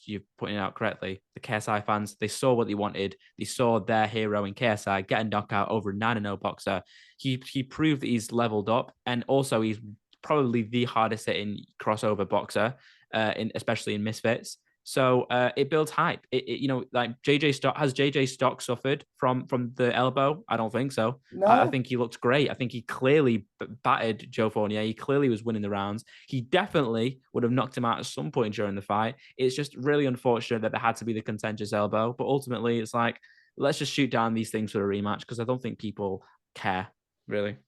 you're pointing out correctly, the KSI fans, they saw what they wanted. They saw their hero in KSI get a knockout over a 9-0 boxer. He proved that he's leveled up, and also he's probably the hardest hitting crossover boxer, especially in Misfits. So it builds hype. Like JJ stock suffered from the elbow? I don't think so. No. I think he looked great. I think he clearly battered Joe Fournier. He clearly was winning the rounds. He definitely would have knocked him out at some point during the fight. It's just really unfortunate that there had to be the contentious elbow. But ultimately, it's like, let's just shoot down these things for a rematch because I don't think people care, really.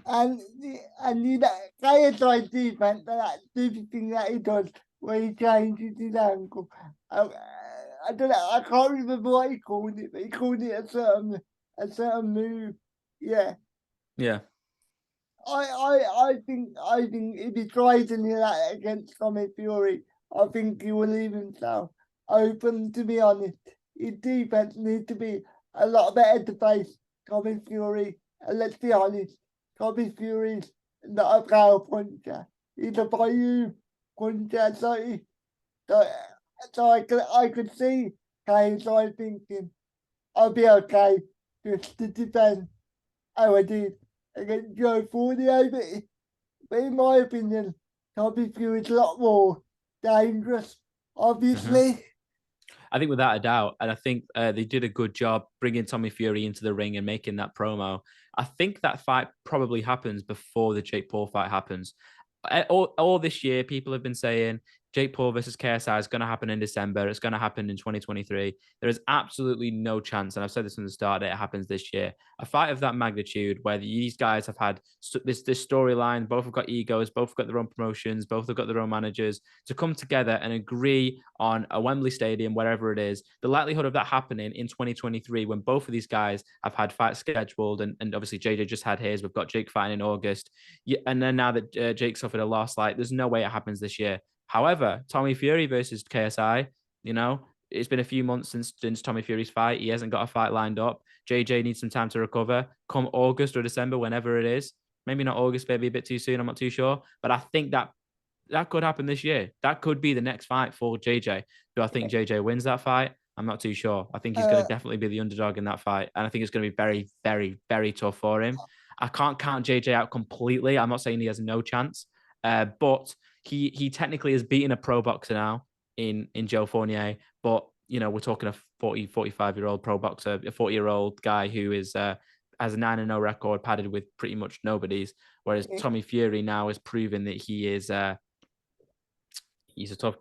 And KSI defense, that stupid thing that he does where he changes his ankle. I don't know. I can't remember what he called it, but he called it a certain move. Yeah. Yeah. I think if he tries any of that against Tommy Fury, I think he will leave himself open. To be honest, his defense needs to be a lot better to face Tommy Fury. And let's be honest, Tommy Fury's not a power puncher. He's a volume puncher. So, so I could see KSI thinking, I'll be okay just to defend how I did against Gio Fournier, but in my opinion, Tommy Fury's a lot more dangerous, obviously. I think without a doubt, and I think they did a good job bringing Tommy Fury into the ring and making that promo. I think that fight probably happens before the Jake Paul fight happens. All this year, people have been saying Jake Paul versus KSI is going to happen in December. It's going to happen in 2023. There is absolutely no chance, and I've said this from the start, that it happens this year. A fight of that magnitude, where these guys have had this storyline, both have got egos, both have got their own promotions, both have got their own managers, to come together and agree on a Wembley Stadium, wherever it is, the likelihood of that happening in 2023, when both of these guys have had fights scheduled, and obviously JJ just had his, we've got Jake fighting in August, and then now that Jake suffered a loss, like there's no way it happens this year. However, Tommy Fury versus KSI, it's been a few months since Tommy Fury's fight. He hasn't got a fight lined up. JJ needs some time to recover. Come August or December, whenever it is. Maybe not August, maybe a bit too soon. I'm not too sure. But I think that could happen this year. That could be the next fight for JJ. Do I think JJ wins that fight? I'm not too sure. I think he's going to definitely be the underdog in that fight. And I think it's going to be very, very, very tough for him. I can't count JJ out completely. I'm not saying he has no chance. But he technically has beaten a pro boxer now in Joe Fournier. But, we're talking a 45-year-old pro boxer, a 40-year-old guy who is has a 9-0 record, padded with pretty much nobody's. Whereas Tommy Fury now is proving that he is he's a tough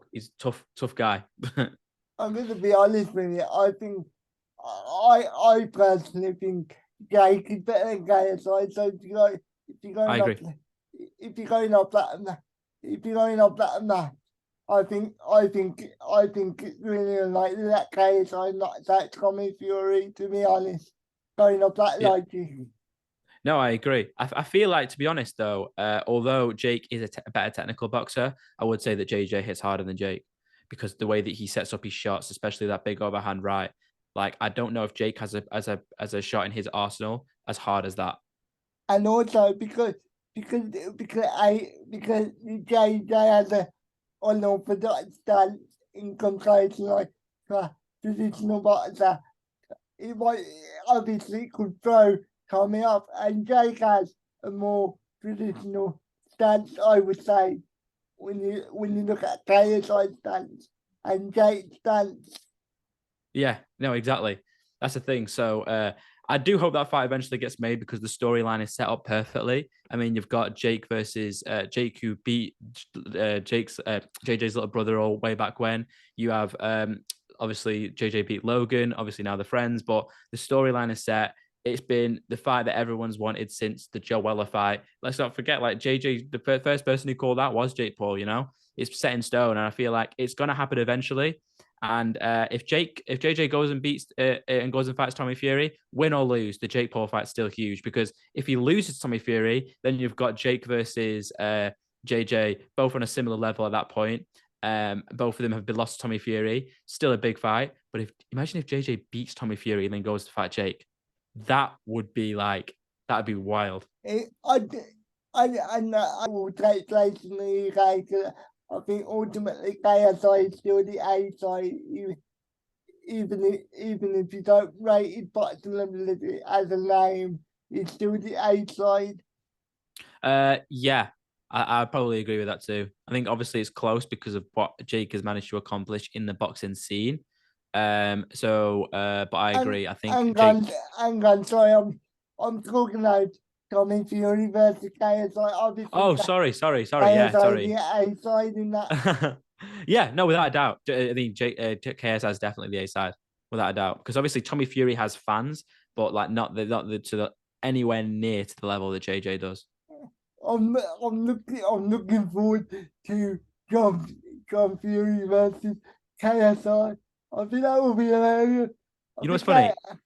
guy. I'm going to be honest with you. I think I personally think Jake is better than KSI. So if you're going I up, agree. if you're going up that, I think it's really unlikely that KSI knocks out Tommy Fury. To be honest, going up that likely. No, I agree. I feel like, to be honest, though, although Jake is a better technical boxer, I would say that JJ hits harder than Jake, because the way that he sets up his shots, especially that big overhand right, like I don't know if Jake has a shot in his arsenal as hard as that. And also because JJ has a unorthodox stance in comparison like traditional boxer. It might obviously could throw Tommy off, and Jake has a more traditional stance, I would say, when you look at KSI stance and Jake's stance. Yeah, no, exactly. That's the thing. So I do hope that fight eventually gets made, because the storyline is set up perfectly. I mean, you've got Jake versus Jake, who beat JJ's little brother all way back when. You have obviously JJ beat Logan. Obviously now they're friends, but the storyline is set. It's been the fight that everyone's wanted since the Joe Weller fight. Let's not forget, like JJ, the first person who called that was Jake Paul. It's set in stone, and I feel like it's going to happen eventually. And if JJ goes and beats and goes and fights Tommy Fury, win or lose, the Jake Paul fight's still huge, because if he loses to Tommy Fury, then you've got Jake versus JJ, both on a similar level at that point. Both of them have been lost to Tommy Fury. Still a big fight. But imagine if JJ beats Tommy Fury and then goes to fight Jake. That'd be wild. I will take place in the UK. I think ultimately KSI is still the A side, even if you don't rate his boxing ability as a name, he's still the A side. Yeah, I probably agree with that too. I think obviously it's close because of what Jake has managed to accomplish in the boxing scene. But I agree. I think Jake. Hang on, sorry, I'm talking about Tommy Fury versus KSI. Obviously, Oh, sorry. KSI Yeah, sorry. the A side in that. Yeah, no, without a doubt. I think KSI is definitely the A side, without a doubt. Because obviously Tommy Fury has fans, but like not anywhere near to the level that JJ does. I'm looking forward to John Fury versus KSI. I think that would be hilarious. I You know what's think that, funny?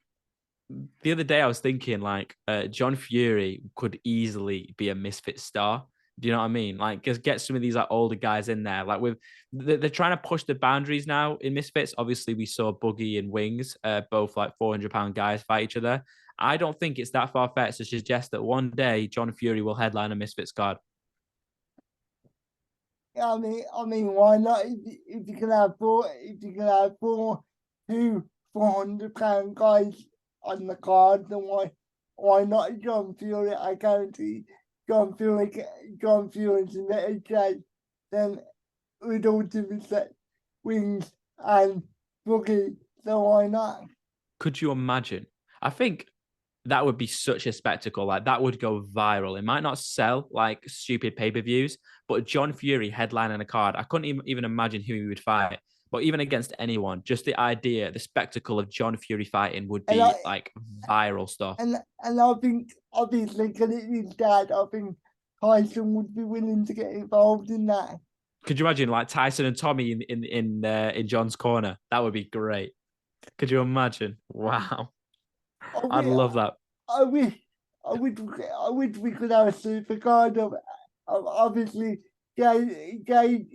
The other day I was thinking like John Fury could easily be a misfit star. Do you know what I mean? Like, just get some of these like older guys in there. Like, they're trying to push the boundaries now in misfits. Obviously, we saw Boogie and Wings, both like 400-pound guys fight each other. I don't think it's that far fetched to suggest that one day John Fury will headline a misfits card. I mean, why not? If you can have two 400-pound guys on the card, then why not John Fury? I guarantee John Fury, John Fury's in better shape than, with all due respect, Wings and Boogie. So why not? Could you imagine? I think that would be such a spectacle. Like, that would go viral. It might not sell like stupid pay-per-views, but John Fury headlining a card, I couldn't even imagine who he would fight. But even against anyone, just the idea, the spectacle of John Fury fighting would And I be like viral stuff. and I think obviously because it is dad, I think Tyson would be willing to get involved in that. Could you imagine like Tyson and Tommy in John's corner? That would be great. Could you imagine? Wow, I I'd wish, love that. I wish, I wish we could have a super card of obviously J, J,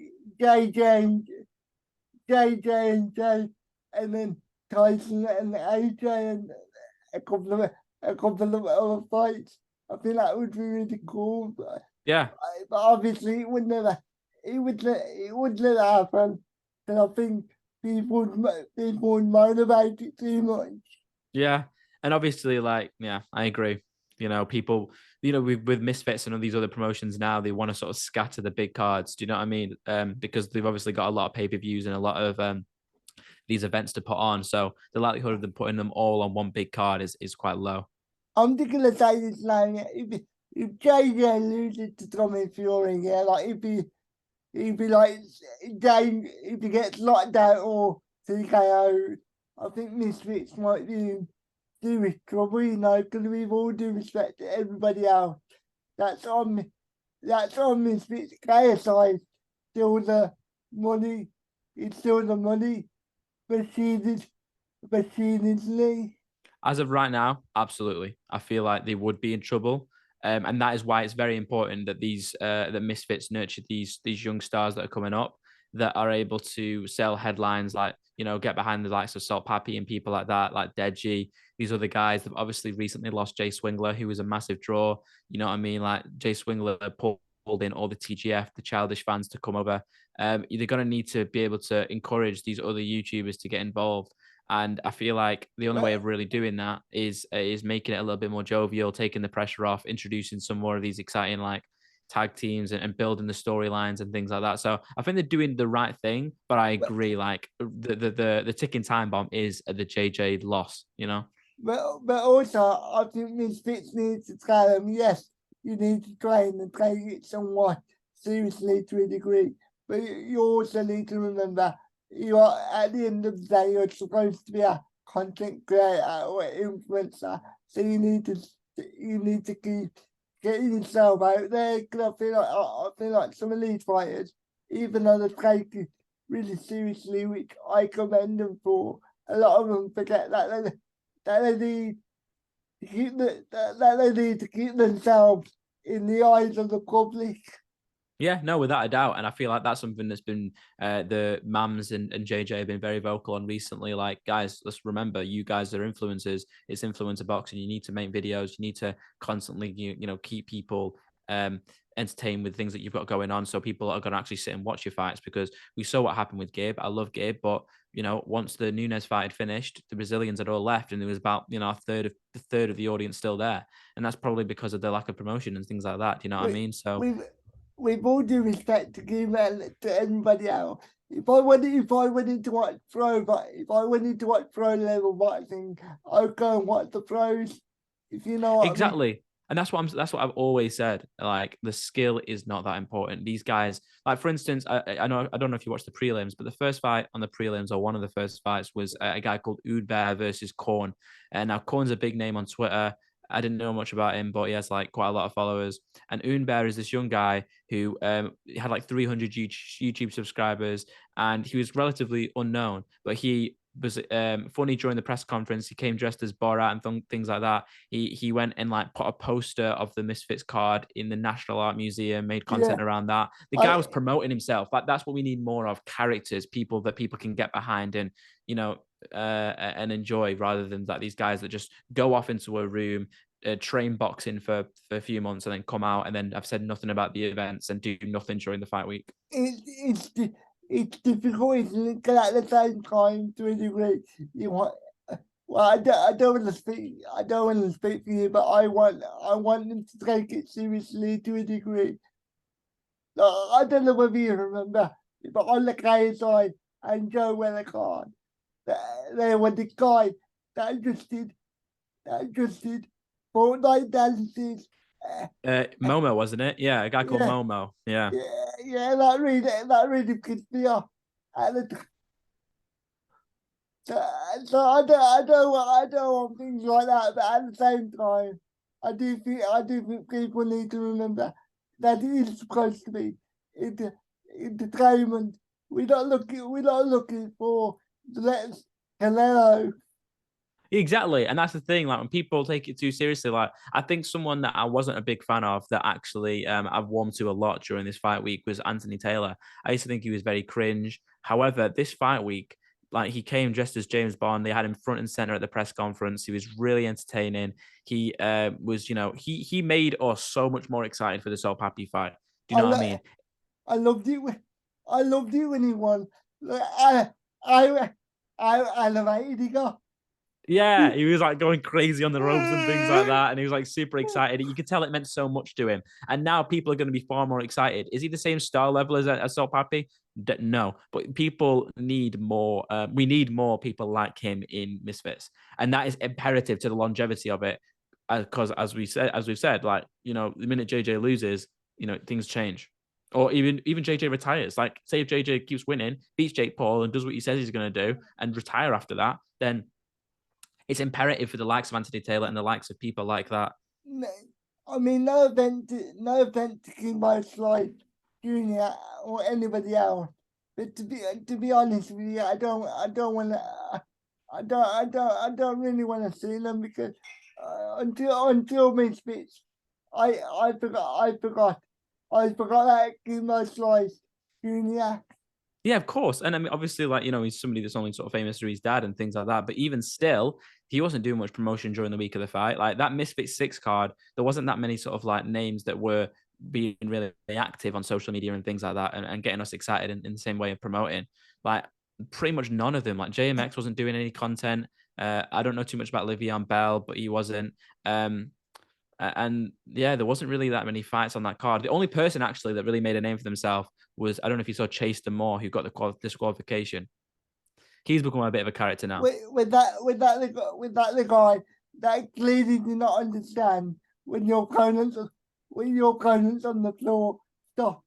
James, JJ and Jay, and then Tyson and AJ and a couple of other fights. I think that would be really cool. Yeah, But obviously it would never happen. And I think people would motivate it too much. yeah, and obviously, like, yeah, I agree. You know, people, with Misfits and all these other promotions now, they want to sort of scatter the big cards. Do you know what I mean? Because they've obviously got a lot of pay-per-views and a lot of these events to put on. So the likelihood of them putting them all on one big card is quite low. I'm just gonna say this line. If JJ loses to Tommy Fury, yeah, like if he like Jay, if he gets locked out or TKO, I think Misfits might be in serious trouble, you know, because we've all due respect to everybody else. That's on me. That's on Misfits. KSI still the money. It's still the money. Machine As of right now, absolutely. I feel like they would be in trouble. And that is why it's very important that the Misfits nurture these young stars that are coming up that are able to sell headlines, like, get behind the likes of Salt Pappy and people like that, like Deji. These other guys that obviously recently lost Jay Swingler, who was a massive draw. You know what I mean? Like, Jay Swingler pulled in all the TGF, the childish fans, to come over. They're going to need to be able to encourage these other YouTubers to get involved. And I feel like the only way of really doing that is making it a little bit more jovial, taking the pressure off, introducing some more of these exciting like tag teams and building the storylines and things like that. So I think they're doing the right thing, but I agree, like the ticking time bomb is the JJ loss, but also I think Misfits needs to tell them, yes, you need to train and take it somewhat seriously to a degree. But you also need to remember you are at the end of the day you're supposed to be a content creator or influencer. So you need to keep getting yourself out there. Because I feel like some of these fighters, even though they take it really seriously, which I commend them for, a lot of them forget that they need that they need to keep themselves in the eyes of the public. Yeah, no, without a doubt. And I feel like that's something that's been the Mams and JJ have been very vocal on recently. Like, guys, let's remember, you guys are influencers. It's influencer boxing. You need to make videos. You need to constantly, keep people entertained with things that you've got going on. So people are going to actually sit and watch your fights, because we saw what happened with Gabe. I love Gabe, but once the Nunes fight had finished, the Brazilians had all left, and there was about a third of the audience still there, and that's probably because of the lack of promotion and things like that. Do you know what I We, mean? So with all due respect to give to anybody else, if I went into watch pro, but if I went into watch pro level boxing, I'd go and watch the pros. If you know what I mean. exactly. And that's what I've always said. Like, the skill is not that important. These guys, like, for instance, I know, I don't know if you watched the prelims, but the first fight on the prelims, or one of the first fights, was a guy called Udbear versus Korn. And now Korn's a big name on Twitter. I didn't know much about him, but he has like quite a lot of followers. And Unbear is this young guy who had like 300 YouTube subscribers, and he was relatively unknown, but he was funny during the press conference. He came dressed as Borat and things like that. He went and like put a poster of the Misfits card in the National Art Museum, made Yeah, content around that. The guy I was promoting himself. Like that's what we need more of: characters, people that people can get behind and and enjoy, rather than like these guys that just go off into a room, train boxing for a few months and then come out and then I've said nothing about the events and do nothing during the fight week. it's difficult, isn't it? Because at the same time, to a degree, you want. Well, I don't want to speak. I don't want to speak for you, but I want them to take it seriously to a degree. I don't know whether you remember, but on the KSI and Joe Wellicard, there was the guy that just did Fortnite dances. Momo, wasn't it? Yeah, a guy called Yeah, Momo. Yeah. yeah, that really pissed me off at the time. So I don't want things like that, but at the same time, I do think people need to remember that it is supposed to be entertainment. We're not looking for the let's hello. Exactly. And that's the thing. Like when people take it too seriously, like I think someone that I wasn't a big fan of that actually I've warmed to a lot during this fight week was Anthony Taylor. I used to think he was very cringe. However, this fight week, like he came dressed as James Bond. They had him front and center at the press conference. He was really entertaining. He was, he made us so much more excited for the Soul Pappy fight. Do you I know what I lo- mean? I loved it I loved it when he won. Like, I elevated he got. Yeah, he was like going crazy on the ropes and things like that. And he was like super excited. You could tell it meant so much to him. And now people are going to be far more excited. Is he the same star level as Salt Pappy? No, but people need more. We need more people like him in Misfits. And that is imperative to the longevity of it. Because as we've said, like, the minute JJ loses, things change. Or even JJ retires. Like, say if JJ keeps winning, beats Jake Paul and does what he says he's going to do and retire after that, then it's imperative for the likes of Anthony Taylor and the likes of people like that. I mean, no offense to Kimbo Slice Junior or anybody else, but to be honest with you, I don't want to, I don't really want to see them because until Misfits, I forgot that Kimbo Slice Junior. Yeah, of course. And I mean, obviously, like, he's somebody that's only sort of famous through his dad and things like that. But even still, he wasn't doing much promotion during the week of the fight. Like that Misfit 6 card, there wasn't that many sort of like names that were being really active on social media and things like that and getting us excited in the same way of promoting. Like pretty much none of them. Like JMX wasn't doing any content. I don't know too much about Le'Veon Bell, but he wasn't. And yeah, there wasn't really that many fights on that card. The only person actually that really made a name for themselves was, I don't know if you saw Chase Demore, who got the disqualification. He's become a bit of a character now. With that the guy that clearly did not understand when your opponent's on the floor, stop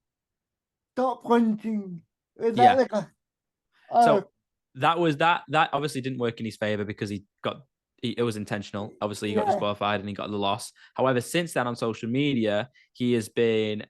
punching. With that Yeah. the guy, oh So that obviously didn't work in his favor because it was intentional. Obviously, he got yeah, disqualified and he got the loss. However, since then on social media, he has been,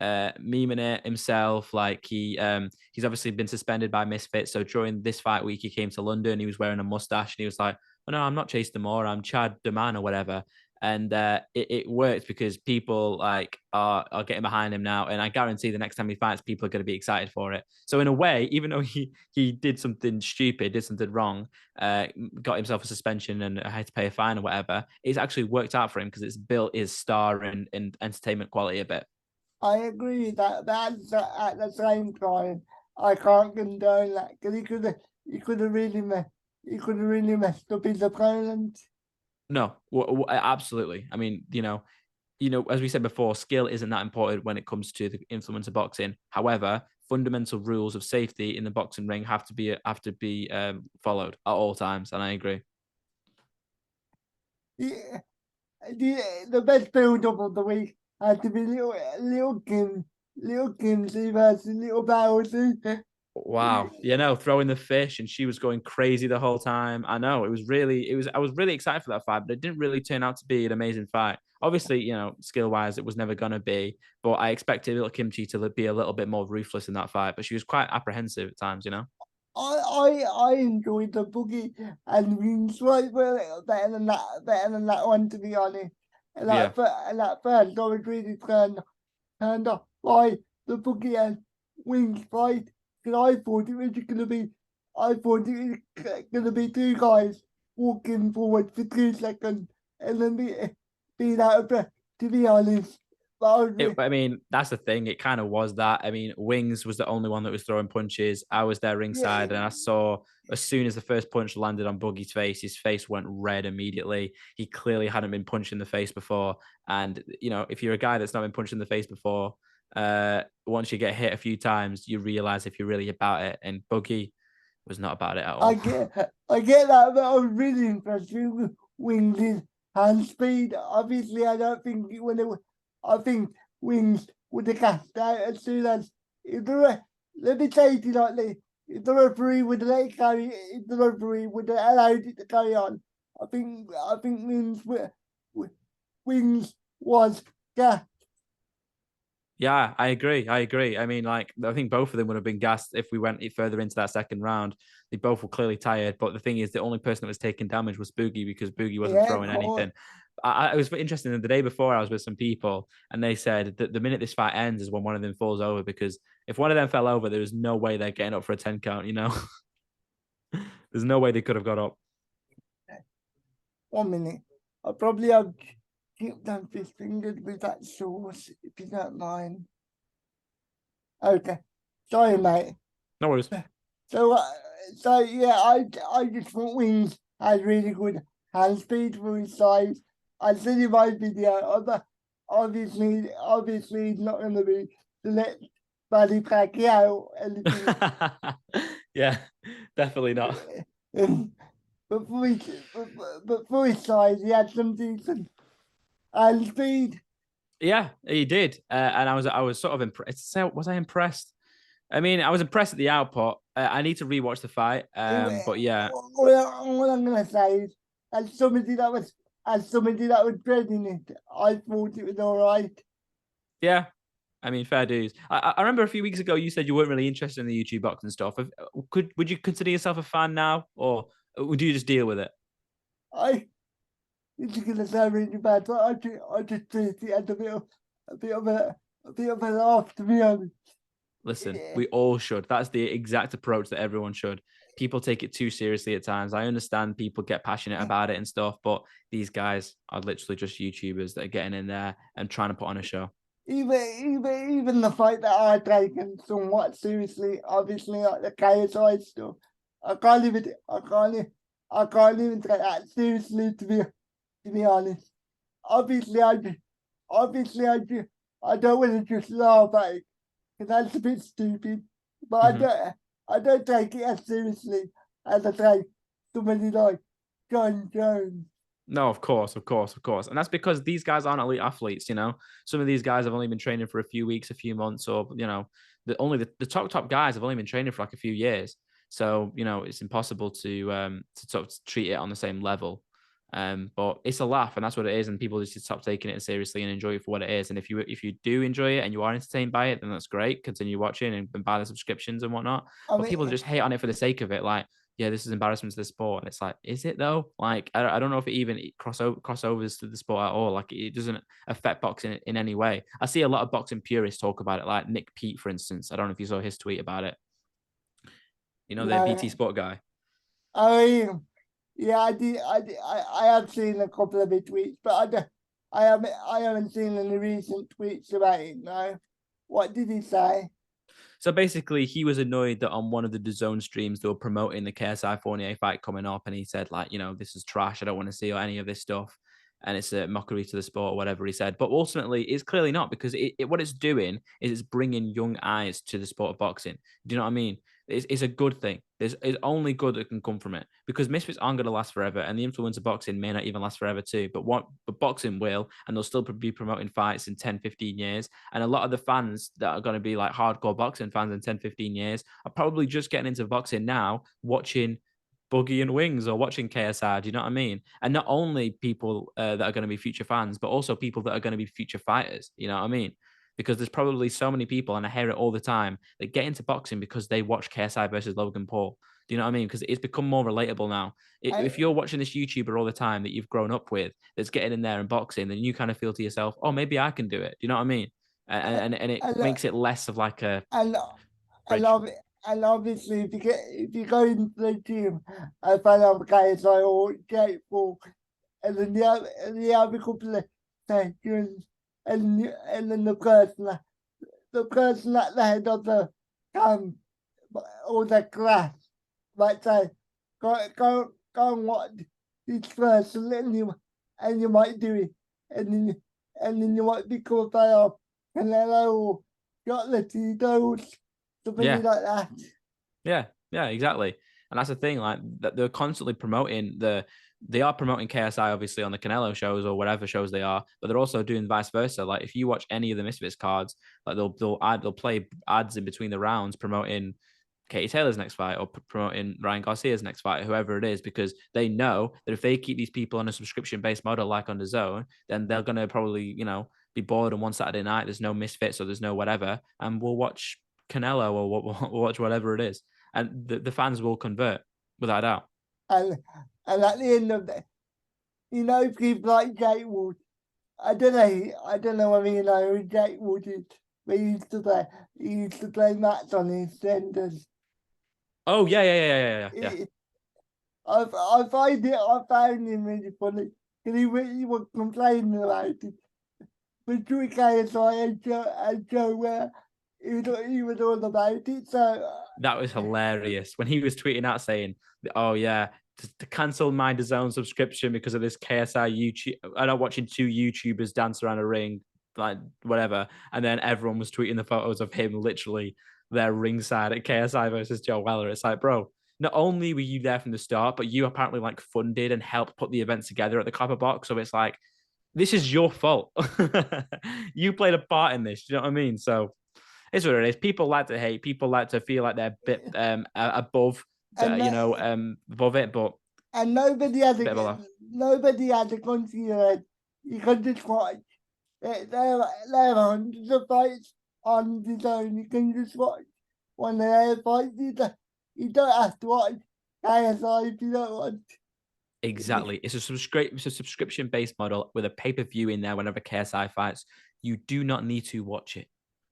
memeing it himself. Like he's obviously been suspended by Misfits. So during this fight week, he came to London. He was wearing a mustache and he was like, "Oh no, I'm not Chase Demore. I'm Chad Deman or whatever." And it worked because people like are getting behind him now, and I guarantee the next time he fights, people are going to be excited for it. So in a way, even though he did something stupid, did something wrong, got himself a suspension and had to pay a fine or whatever, it's actually worked out for him because it's built his star and entertainment quality a bit. I agree with that. But at the same time, I can't condone that because he could have really messed up his opponent. No, absolutely. I mean, as we said before, skill isn't that important when it comes to the influence of boxing. However, fundamental rules of safety in the boxing ring have to be followed at all times, and I agree. Yeah, the best build up of the week had to be little Kim versus little Bowser. Wow. You know, throwing the fish and she was going crazy the whole time. I know I was really excited for that fight, but it didn't really turn out to be an amazing fight. Obviously, you know, skill wise, it was never going to be, but I expected little Kimchi to be a little bit more ruthless in that fight, but she was quite apprehensive at times, you know? I enjoyed the boogie and wings fight were a little better than that one, to be honest. Yeah. And that first I was really turned off by the boogie and wings fight, because I thought it was gonna be two guys walking forward for 2 seconds and then being out of breath, to be honest. But I mean, that's the thing. It kind of was that. I mean, Wings was the only one that was throwing punches. I was there yeah, ringside, and I saw as soon as the first punch landed on Boogie's face, his face went red immediately. He clearly hadn't been punched in the face before. And, you know, if you're a guy that's not been punched in the face before, once you get hit a few times, you realize if you're really about it. And Boogie was not about it at all. I get that, but I was really impressed with Wings' hand speed. Obviously, I don't think it would have. I think Wings would have cast out as soon as if the let me say it lightly. If the referee would have let it carry, if the referee would have allowed it to carry on, I think Wings was gassed. Yeah, I agree. I mean, like, I think both of them would have been gassed if we went further into that second round. They both were clearly tired. But the thing is, the only person that was taking damage was Boogie because Boogie wasn't Yeah, of throwing course. anything. It was interesting. The day before, I was with some people and they said that the minute this fight ends is when one of them falls over, because if one of them fell over, there was no way they're getting up for a 10 count, you know? There's no way they could have got up. 1 minute. I probably have keep them fish fingers with that sauce, if you don't mind. Okay. Sorry, mate. No worries. So, yeah, I just want Wings has really good hand speed for his size. I seen in my video. Obviously, it's not going to be to let Buddy Pacquiao anything. Yeah, definitely not. But but for his size, he had some decent hand speed. Yeah, he did, and I was sort of impressed. So was I impressed? I mean, I was impressed at the output. I need to rewatch the fight, but yeah, All I'm gonna say is, as somebody that was dreading it, I thought it was all right. yeah. I mean, fair dues. I remember a few weeks ago you said you weren't really interested in the YouTube boxing stuff. Would you consider yourself a fan now, or would you just deal with it? I It's gonna sound really bad, but I just treat it as a bit of a laugh, to be honest. Listen, Yeah. we all should. That's the exact approach that everyone should. People take it too seriously at times. I understand people get passionate about it and stuff, but these guys are literally just YouTubers that are getting in there and trying to put on a show. Even the fight that I taken somewhat seriously, obviously like the KSI stuff, I can't even take that seriously, to be honest. Obviously I just I don't want to just laugh at it, because that's a bit stupid. But Mhm. I don't take it as seriously as I take somebody like John Jones. No, of course, of course, of course. And that's because these guys aren't elite athletes, you know. Some of these guys have only been training for a few weeks, a few months, or you know, the top guys have only been training for like a few years. So, you know, it's impossible to sort of treat it on the same level. But it's a laugh and that's what it is, and people just stop taking it seriously and enjoy it for what it is. And if you do enjoy it and you are entertained by it, then that's great. Continue watching and buy the subscriptions and whatnot. I But people mean, just hate on it for the sake of it, like, yeah, this is embarrassment to the sport. And it's like, is it though? Like, I don't know if it even crossovers to the sport at all. Like, it doesn't affect boxing in any way. I see a lot of boxing purists talk about it, like Nick Pete, for instance. I don't know if you saw his tweet about it. You know, the BT no, Sport guy. I mean, yeah, I have seen a couple of his tweets, but I haven't seen any recent tweets about it. No, what did he say? So basically, he was annoyed that on one of the DAZN streams they were promoting the KSI Fournier fight coming up, and he said, like, you know, this is trash. I don't want to see any of this stuff. and it's a mockery to the sport or whatever he said. But ultimately, it's clearly not, because what it's doing is it's bringing young eyes to the sport of boxing. Do you know what I mean? It's a good thing. It's only good that can come from it, because Misfits aren't going to last forever, and the influence of boxing may not even last forever too. But boxing will, and they'll still be promoting fights in 10, 15 years. And a lot of the fans that are going to be like hardcore boxing fans in 10, 15 years are probably just getting into boxing now, watching Buggy and Wings or watching KSI. Do you know what I mean? And not only people that are going to be future fans, but also people that are going to be future fighters. You know what I mean? Because there's probably so many people, and I hear it all the time, that get into boxing because they watch KSI versus Logan Paul. Do you know what I mean? Because it's become more relatable now. If you're watching this YouTuber all the time that you've grown up with that's getting in there and boxing, then you kind of feel to yourself, oh, maybe I can do it. Do you know what I mean? And it makes it less of like a and and, bridge. ob- and obviously, if you go into the gym, I find out guys like all grateful, and then the other couple of sessions, and then the person at the head of the camp or the class might say, go and watch this person, and you might do it, and then you might become a fan of Canelo or got the Tito's, something Yeah. like that. Yeah, exactly. And that's the thing, like that they're constantly promoting they are promoting KSI obviously on the Canelo shows or whatever shows they are, but they're also doing vice versa. Like if you watch any of the Misfits cards, like they'll play ads in between the rounds promoting Katie Taylor's next fight or promoting Ryan Garcia's next fight, whoever it is, because they know that if they keep these people on a subscription-based model like on the Zone, then they're going to probably, be bored on one Saturday night. There's no Misfits or there's no whatever, and we'll watch Canelo or we'll watch whatever it is, and the fans will convert without a doubt. And at the end of the, people like Jake Wood. I don't know whether you know who Jake Wood is, but he used to play Max on his centers. Oh yeah. I found him really funny, and he really was complaining about it. But Drew KSI and Joe where he was all about it. So That was hilarious when he was tweeting out saying, "Oh yeah, to cancel my DAZN subscription because of this KSI YouTube. I'm not watching two YouTubers dance around a ring, like whatever." And then everyone was tweeting the photos of him literally there ringside at KSI versus Joe Weller. It's like, bro, not only were you there from the start, but you apparently like funded and helped put the event together at the Clapper Box. So it's like, this is your fault. You played a part in this. Do you know what I mean? So it's what it is. People like to hate. People like to feel like they're a bit above, and above it. But and nobody had to consider it. You can just watch. There are hundreds of fights on the Zone. You can just watch one of their fights. You don't have to watch KSI if you don't want. exactly, it's a subscription based model with a pay per view in there whenever KSI fights. You do not need to watch it.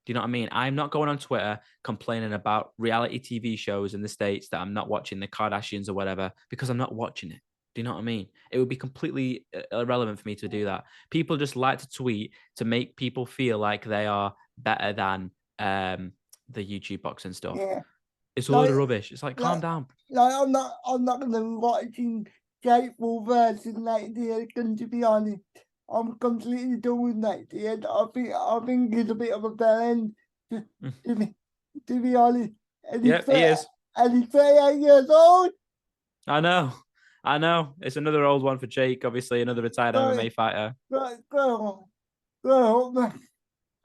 Do you know what I mean? I'm not going on Twitter complaining about reality TV shows in the States that I'm not watching, the Kardashians or whatever, because I'm not watching it. Do you know what I mean? It would be completely irrelevant for me to do that. People just like to tweet to make people feel like they are better than the YouTube boxing stuff. Yeah, It's a load of like, rubbish. It's like, calm down. I'm not gonna be watching Jake Paul versus Nate Diaz. And to be honest, I'm completely done with Nate Diaz. I think he's a bit of a villain. To, to be to be honest, and Yep, he is. he's 38 years old. I know. I know. It's another old one for Jake, obviously, another retired MMA fighter. Grow up, man.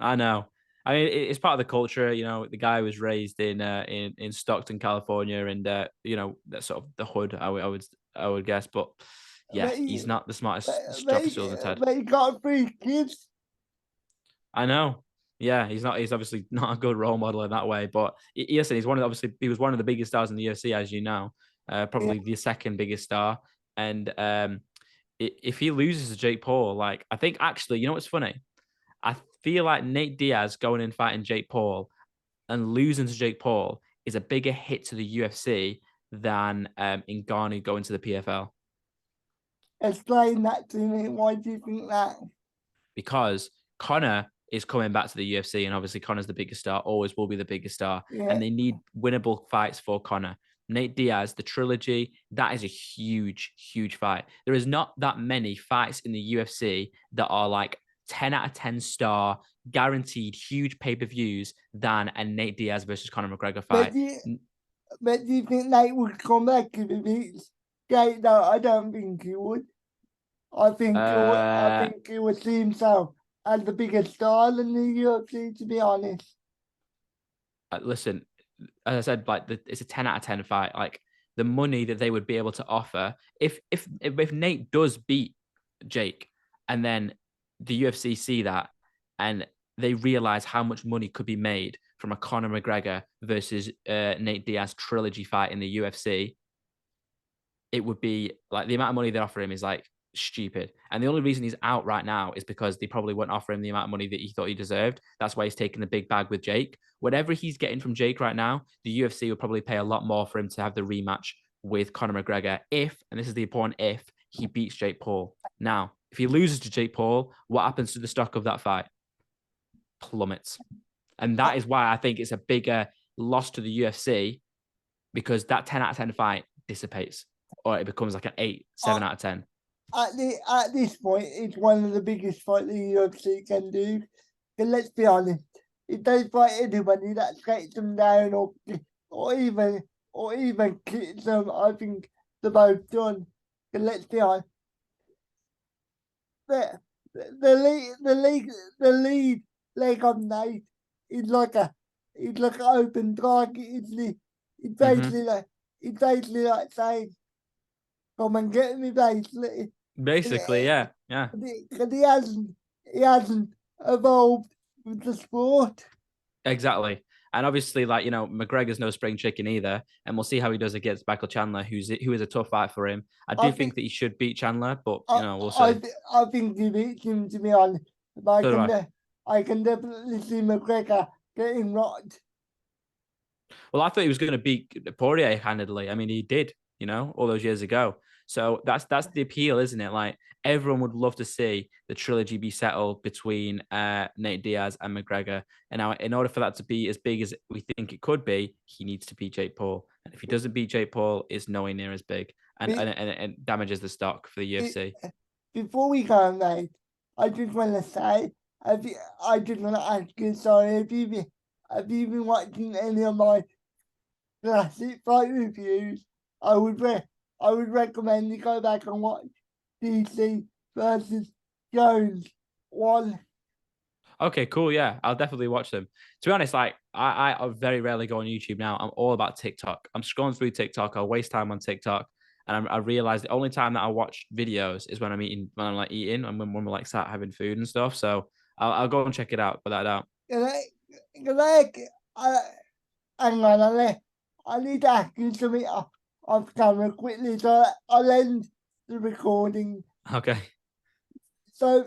I know. I mean, it's part of the culture. The guy was raised in Stockton, California, and that's sort of the hood. I would guess, but yeah, he's not the smartest job Silver's head. But he got 3 kids. I know. Yeah, he's not. He's obviously not a good role model in that way. But yes, he's he was one of the biggest stars in the UFC, as you know, probably the second biggest star. And if he loses to Jake Paul, like I think actually, what's funny? I feel like Nate Diaz going and fighting Jake Paul and losing to Jake Paul is a bigger hit to the UFC than Ngannou going to the PFL. Explain that to me. Why do you think that? Because Conor is coming back to the UFC, and obviously Conor's the biggest star, always will be the biggest star, Yeah. and they need winnable fights for Conor. Nate Diaz, the trilogy, that is a huge, huge fight. There is not that many fights in the UFC that are like 10 out of 10 star, guaranteed huge pay-per-views than a Nate Diaz versus Conor McGregor But fight. but do you think Nate would come back if he beats Jake? No, I don't think he would. I Uh, think he would see himself as the biggest star in the UFC, to be honest. Listen, as I said, like it's a 10 out of 10 fight. Like the money that they would be able to offer if Nate does beat Jake, and then the UFC see that and they realize how much money could be made from a Conor McGregor versus Nate Diaz trilogy fight in the UFC, it would be like the amount of money they offer him is like stupid. And the only reason he's out right now is because they probably won't offer him the amount of money that he thought he deserved. That's why he's taking the big bag with Jake. Whatever he's getting from Jake right now, the UFC would probably pay a lot more for him to have the rematch with Conor McGregor if, and this is the important if, he beats Jake Paul. Now, if he loses to Jake Paul, what happens to the stock of that fight? Plummets. And that is why I think it's a bigger loss to the UFC, because that 10 out of 10 fight dissipates, or it becomes like an 8, 7 out of 10. At this point, it's one of the biggest fights the UFC can do. And let's be honest, if they fight anybody that takes them down or even kicks them, I think they're both done. And let's be honest, the the lead leg of Nate is like an open target. It's Mm-hmm. basically like saying, "Come and get me," basically. Basically, yeah, yeah, Because he hasn't evolved with the sport. exactly. And obviously, like McGregor's no spring chicken either, and we'll see how he does against Michael Chandler, who is a tough fight for him. I I do think think that he should beat Chandler, but we'll I see. I think he beats him, to be honest. But So do I. I can definitely see McGregor getting rocked. Well, I thought he was going to beat Poirier handedly. I mean, he did, all those years ago. So that's the appeal, isn't it? Like everyone would love to see the trilogy be settled between Nate Diaz and McGregor. And now, in order for that to be as big as we think it could be, he needs to beat Jake Paul. And if he doesn't beat Jake Paul, it's nowhere near as big, and Be, and, and, and damages the stock for the be, UFC. Before we go, mate, I just want to say, I just want to ask you, sorry, have you been watching any of my classic fight reviews? I would I would recommend you go back and watch DC versus Jones one. Okay, cool. Yeah, I'll definitely watch them. To be honest, like I very rarely go on YouTube now. I'm all about TikTok. I'm scrolling through TikTok. I'll waste time on TikTok, and I realize the only time that I watch videos is when I'm eating, when I'm like eating, and when we're like sat having food and stuff. So I'll go and check it out. Without doubt. Like, I, hang on, I need to ask you something off camera quickly, so I'll end the recording. Okay. So,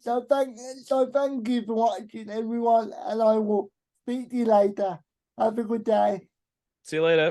so thank you for watching, everyone, and I will speak to you later. Have a good day. See you later.